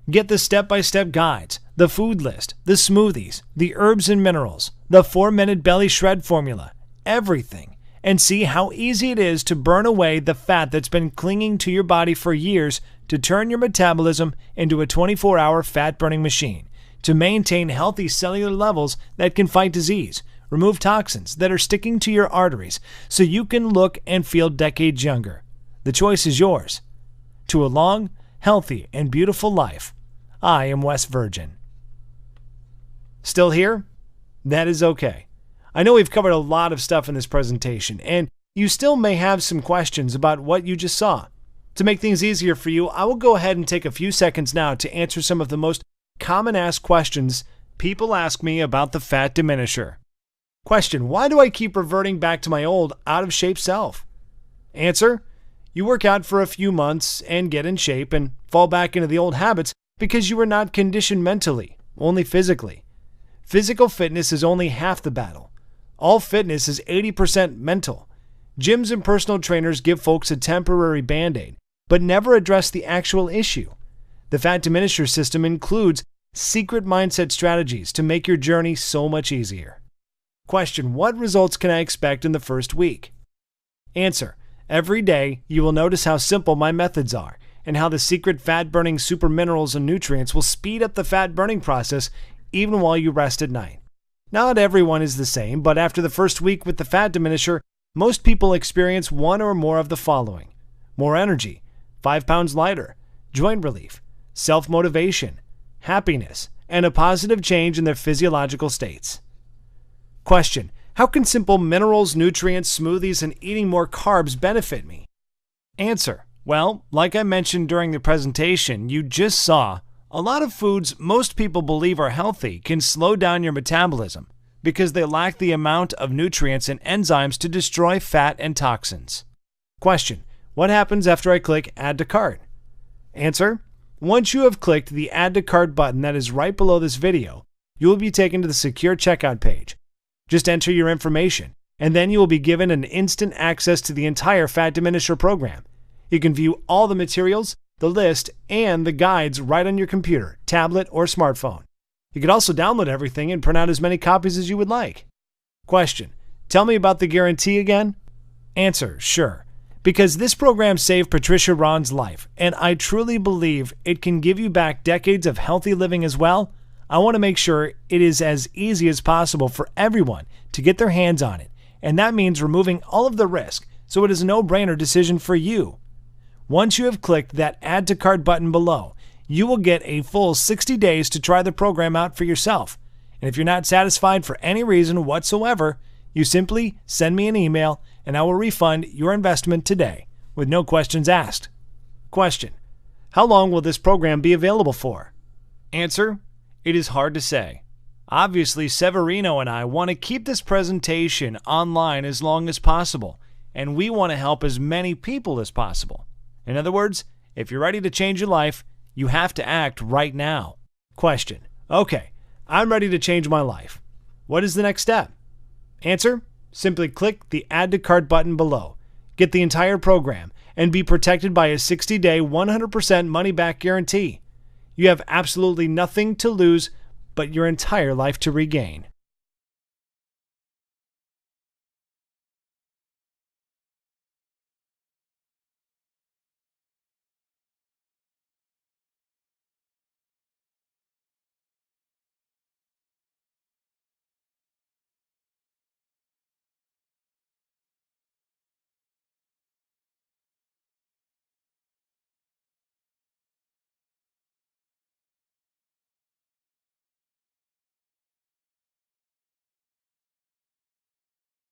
Speaker 1: Get the step-by-step guides, the food list, the smoothies, the herbs and minerals, the 4-minute belly shred formula, everything, and see how easy it is to burn away the fat that's been clinging to your body for years to turn your metabolism into a 24-hour fat-burning machine, to maintain healthy cellular levels that can fight disease, remove toxins that are sticking to your arteries so you can look and feel decades younger. The choice is yours. To a long, healthy, and beautiful life, I am West Virgin. Still here? That is okay. I know we've covered a lot of stuff in this presentation, and you still may have some questions about what you just saw. To make things easier for you, I will go ahead and take a few seconds now to answer some of the most common asked questions people ask me about the fat diminisher. Question: why do I keep reverting back to my old, out-of-shape self? Answer: you work out for a few months and get in shape and fall back into the old habits because you were not conditioned mentally, only physically. Physical fitness is only half the battle. All fitness is 80% mental. Gyms and personal trainers give folks a temporary band-aid, but never address the actual issue. The fat diminisher system includes secret mindset strategies to make your journey so much easier. Question: what results can I expect in the first week? Answer: every day you will notice how simple my methods are and how the secret fat-burning super minerals and nutrients will speed up the fat-burning process even while you rest at night. Not everyone is the same, but after the first week with the fat diminisher, most people experience one or more of the following: more energy, 5 pounds lighter, joint relief, self-motivation, happiness, and a positive change in their physiological states. Question: how can simple minerals, nutrients, smoothies, and eating more carbs benefit me? Answer: well, like I mentioned during the presentation you just saw, A lot of foods most people believe are healthy can slow down your metabolism because they lack the amount of nutrients and enzymes to destroy fat and toxins. Question: what happens after I click Add to Cart? Answer: once you have clicked the Add to Cart button that is right below this video, you will be taken to the secure checkout page. Just enter your information, and then you will be given an instant access to the entire Fat Diminisher program. You can view all the materials, the list, and the guides right on your computer, tablet, or smartphone. You can also download everything and print out as many copies as you would like. Question: tell me about the guarantee again? Answer: sure. Because this program saved Patricia Ron's life, and I truly believe it can give you back decades of healthy living as well, I want to make sure it is as easy as possible for everyone to get their hands on it, and that means removing all of the risk, so it is a no-brainer decision for you. Once you have clicked that Add to Cart button below, you will get a full 60 days to try the program out for yourself. And if you're not satisfied for any reason whatsoever, you simply send me an email and I will refund your investment today with no questions asked. Question: how long will this program be available for? Answer: it is hard to say. Obviously, Severino and I want to keep this presentation online as long as possible, and we want to help as many people as possible. In other words, if you're ready to change your life, you have to act right now. Question: okay, I'm ready to change my life. What is the next step? Answer: simply click the Add to Cart button below. Get the entire program and be protected by a 60-day 100% money-back guarantee. You have absolutely nothing to lose but your entire life to regain.